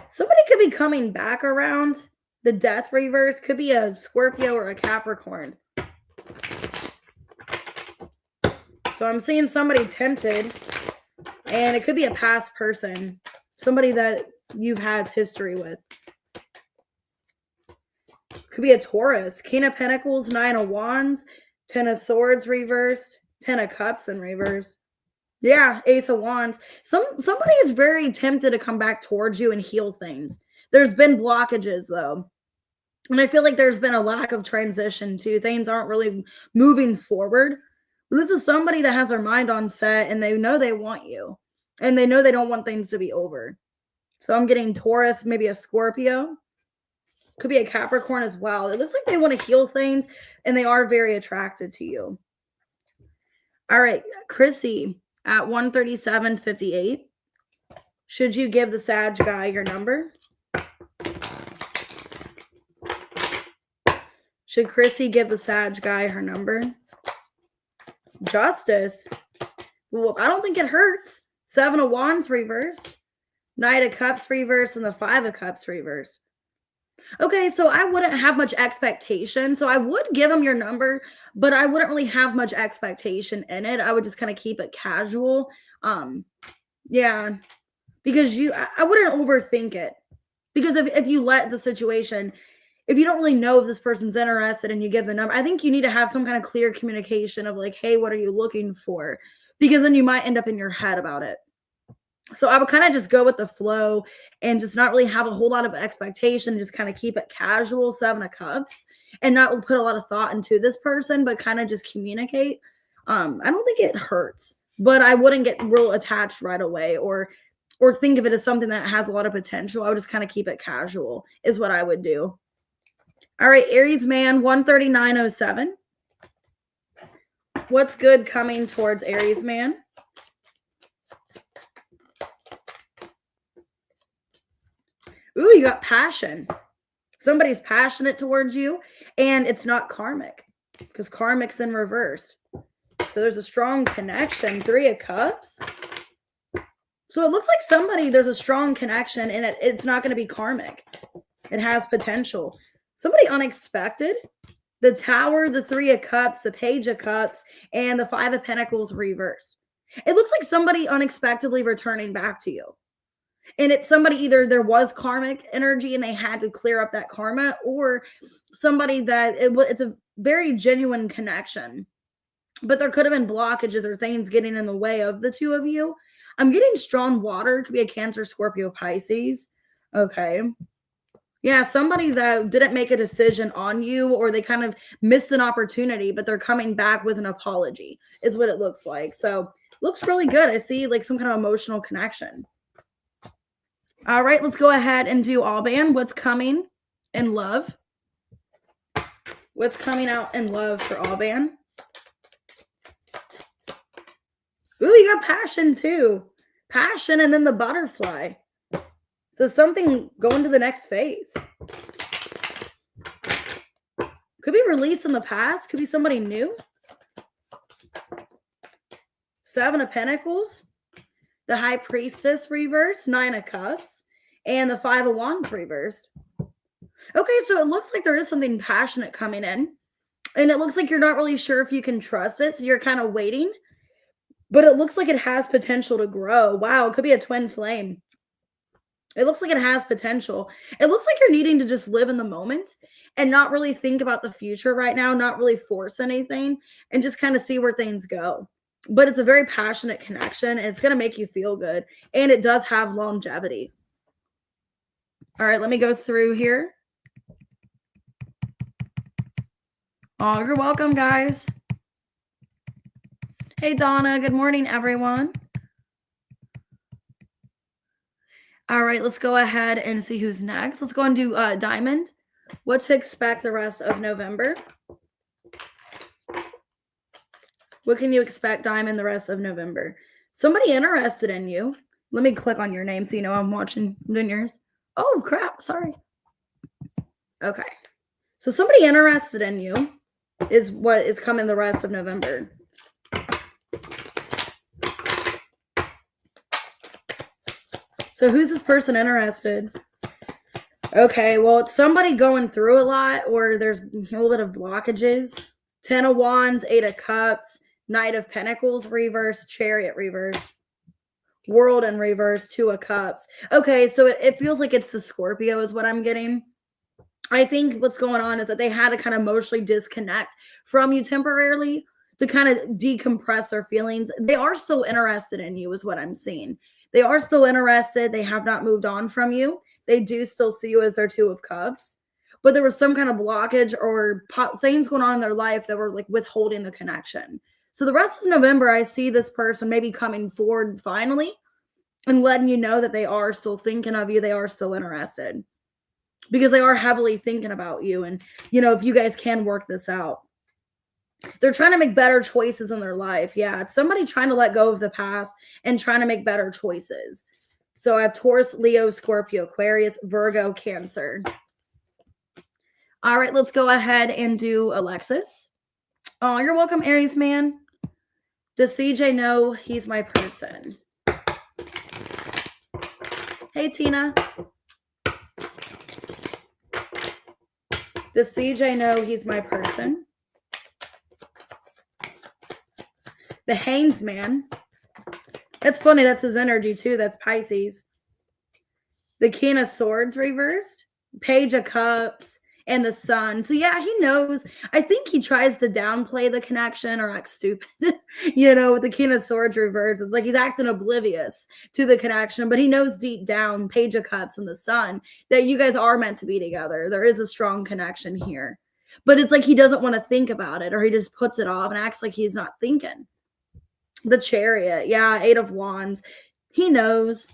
Somebody could be coming back around. The Death reverse could be a Scorpio or a Capricorn. So I'm seeing somebody tempted, and it could be a past person, somebody that you've had history with. Could be a Taurus, King of Pentacles, Nine of Wands, Ten of Swords reversed, Ten of Cups in reverse. Yeah, Ace of Wands. Somebody is very tempted to come back towards you and heal things. There's been blockages though. And I feel like there's been a lack of transition too. Things aren't really moving forward. This is somebody that has their mind on set and they know they want you. And they know they don't want things to be over. So I'm getting Taurus, maybe a Scorpio. Could be a Capricorn as well. It looks like they want to heal things and they are very attracted to you. All right, Chrissy at 137.58. Should you give the Sag guy your number? Should Chrissy give the Sag guy her number? Justice. Well, I don't think it hurts. Seven of Wands reversed. Knight of Cups reversed and the Five of Cups reversed. Okay, so I wouldn't have much expectation. So I would give him your number, but I wouldn't really have much expectation in it. I would just kind of keep it casual. Yeah, because I wouldn't overthink it. Because if you let the situation, if you don't really know if this person's interested and you give the number, I think you need to have some kind of clear communication of like, hey, what are you looking for? Because then you might end up in your head about it. So I would kind of just go with the flow and just not really have a whole lot of expectation, just kind of keep it casual, Seven of Cups, and not put a lot of thought into this person, but kind of just communicate. I don't think it hurts, but I wouldn't get real attached right away or think of it as something that has a lot of potential. I would just kind of keep it casual is what I would do. All right, Aries man, 139.07. What's good coming towards Aries man? Ooh, you got passion. Somebody's passionate towards you, and it's not karmic because karmic's in reverse. So there's a strong connection. Three of Cups. So it looks like there's a strong connection, and it's not going to be karmic. It has potential. Somebody unexpected. The Tower, the Three of Cups, the Page of Cups, and the Five of Pentacles reversed. It looks like somebody unexpectedly returning back to you. And it's somebody, either there was karmic energy and they had to clear up that karma, or somebody that it's a very genuine connection. But there could have been blockages or things getting in the way of the two of you. I'm getting strong water. It could be a Cancer, Scorpio, Pisces. Okay. Yeah, somebody that didn't make a decision on you, or they kind of missed an opportunity, but they're coming back with an apology is what it looks like. So looks really good. I see like some kind of emotional connection. All right, let's go ahead and do Alban. What's coming in love? What's coming out in love for Alban? Ooh, you got passion too. Passion, and then the butterfly. So something going to the next phase. Could be released in the past. Could be somebody new. Seven of Pentacles. The High Priestess reversed. Nine of Cups. And the Five of Wands reversed. Okay, so it looks like there is something passionate coming in. And it looks like you're not really sure if you can trust it. So you're kind of waiting. But it looks like it has potential to grow. Wow, it could be a twin flame. It looks like it has potential. It looks like you're needing to just live in the moment and not really think about the future right now, not really force anything, and just kind of see where things go. But it's a very passionate connection, and it's going to make you feel good. And it does have longevity. All right, let me go through here. Oh, you're welcome, guys. Hey, Donna. Good morning, everyone. All right, let's go ahead and see who's next. Let's go and do Diamond. What to expect the rest of November? What can you expect, Diamond, the rest of November? Somebody interested in you. Let me click on your name so you know I'm watching. I'm doing yours. Oh, crap. Sorry. Okay. So somebody interested in you is what is coming the rest of November. So who's this person interested? Okay, well, it's somebody going through a lot, or there's a little bit of blockages. 10 of Wands, 8 of Cups, Knight of Pentacles reverse, Chariot reverse, World in reverse, 2 of Cups. Okay, so it feels like it's the Scorpio is what I'm getting. I think what's going on is that they had to kind of emotionally disconnect from you temporarily to kind of decompress their feelings. They are still interested in you is what I'm seeing. They are still interested. They have not moved on from you. They do still see you as their 2 of Cups. But there was some kind of blockage or things going on in their life that were like withholding the connection. So the rest of November, I see this person maybe coming forward finally and letting you know that they are still thinking of you. They are still interested because they are heavily thinking about you. And, you know, if you guys can work this out, they're trying to make better choices in their life. Yeah, it's somebody trying to let go of the past and trying to make better choices. So I have Taurus, Leo, Scorpio, Aquarius, Virgo, Cancer. All right, let's go ahead and do Alexis. Oh, you're welcome, Aries man. Does CJ know he's my person? Hey, Tina. Does CJ know he's my person? The Haynes man. That's funny. That's his energy too. That's Pisces. The King of Swords reversed. Page of Cups. And the Sun. So yeah, he knows. I think he tries to downplay the connection or act stupid, you know, with the King of Swords reverse. It's like he's acting oblivious to the connection, but he knows deep down, Page of Cups and the Sun, that you guys are meant to be together. There is a strong connection here. But it's like he doesn't want to think about it, or he just puts it off and acts like he's not thinking. The Chariot. Yeah, 8 of Wands. He knows.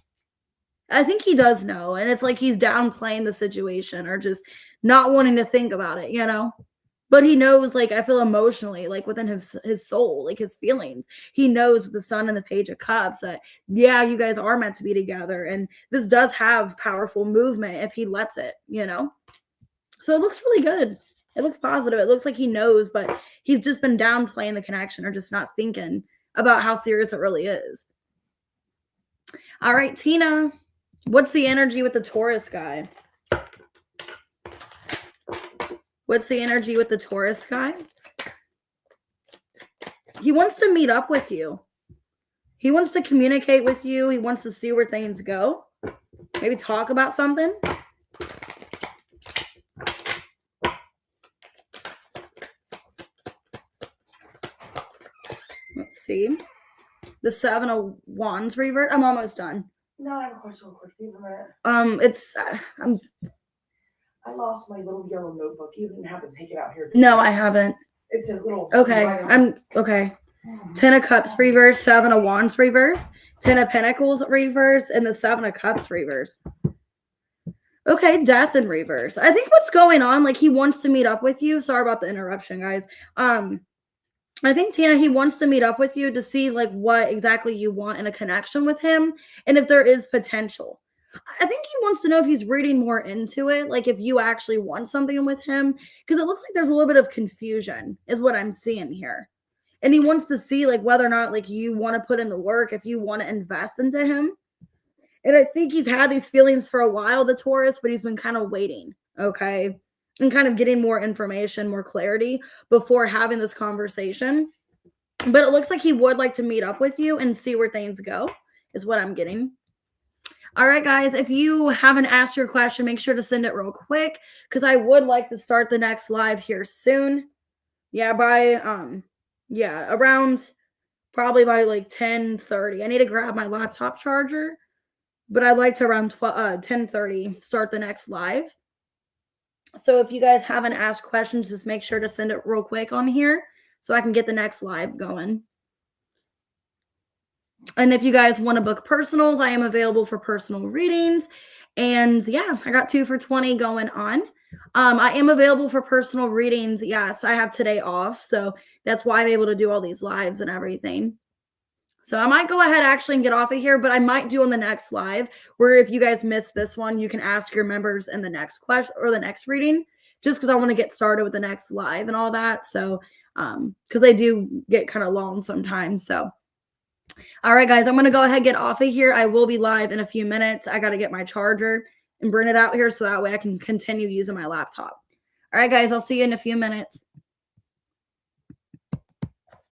I think he does know. And it's like he's downplaying the situation or just not wanting to think about it, you know? But he knows, like, I feel emotionally, like within his soul, like his feelings. He knows with the Sun and the Page of Cups that, yeah, you guys are meant to be together. And this does have powerful movement if he lets it, you know? So it looks really good. It looks positive. It looks like he knows, but he's just been downplaying the connection or just not thinking about how serious it really is. All right, Tina, what's the energy with the Taurus guy? What's the energy with the Taurus guy? He wants to meet up with you. He wants to communicate with you. He wants to see where things go. Maybe talk about something. Let's see. The 7 of Wands revert. I'm almost done. No, I have a question real quick. Give me a minute. It's I lost my little yellow notebook. You didn't have to take it out here. No, I haven't. It's a little. Okay, I'm okay. 10 of Cups reverse, 7 of Wands reverse, 10 of Pentacles reverse, and the 7 of Cups reverse. Okay, Death in reverse. I think what's going on, like he wants to meet up with you. Sorry about the interruption, guys. I think, Tina, he wants to meet up with you to see like what exactly you want in a connection with him and if there is potential. I think he wants to know if he's reading more into it, like if you actually want something with him, because it looks like there's a little bit of confusion is what I'm seeing here. And he wants to see like whether or not like you want to put in the work, if you want to invest into him. And I think he's had these feelings for a while, the Taurus, but he's been kind of waiting, okay? And kind of getting more information, more clarity before having this conversation. But it looks like he would like to meet up with you and see where things go, is what I'm getting. All right, guys, if you haven't asked your question, make sure to send it real quick because I would like to start the next live here soon. Yeah, around probably by like 10:30. I need to grab my laptop charger, but I'd like to around 10:30 start the next live. So if you guys haven't asked questions, just make sure to send it real quick on here so I can get the next live going. And if you guys want to book personals, I am available for personal readings. And yeah, I got 2 for $20 going on. I am available for personal readings. Yes, I have today off. So that's why I'm able to do all these lives and everything. So I might go ahead actually and get off of here, but I might do on the next live where if you guys missed this one, you can ask your members in the next question or the next reading, just because I want to get started with the next live and all that. So, because they do get kind of long sometimes. So, all right, guys, I'm going to go ahead and get off of here. I will be live in a few minutes. I got to get my charger and bring it out here so that way I can continue using my laptop. All right, guys, I'll see you in a few minutes.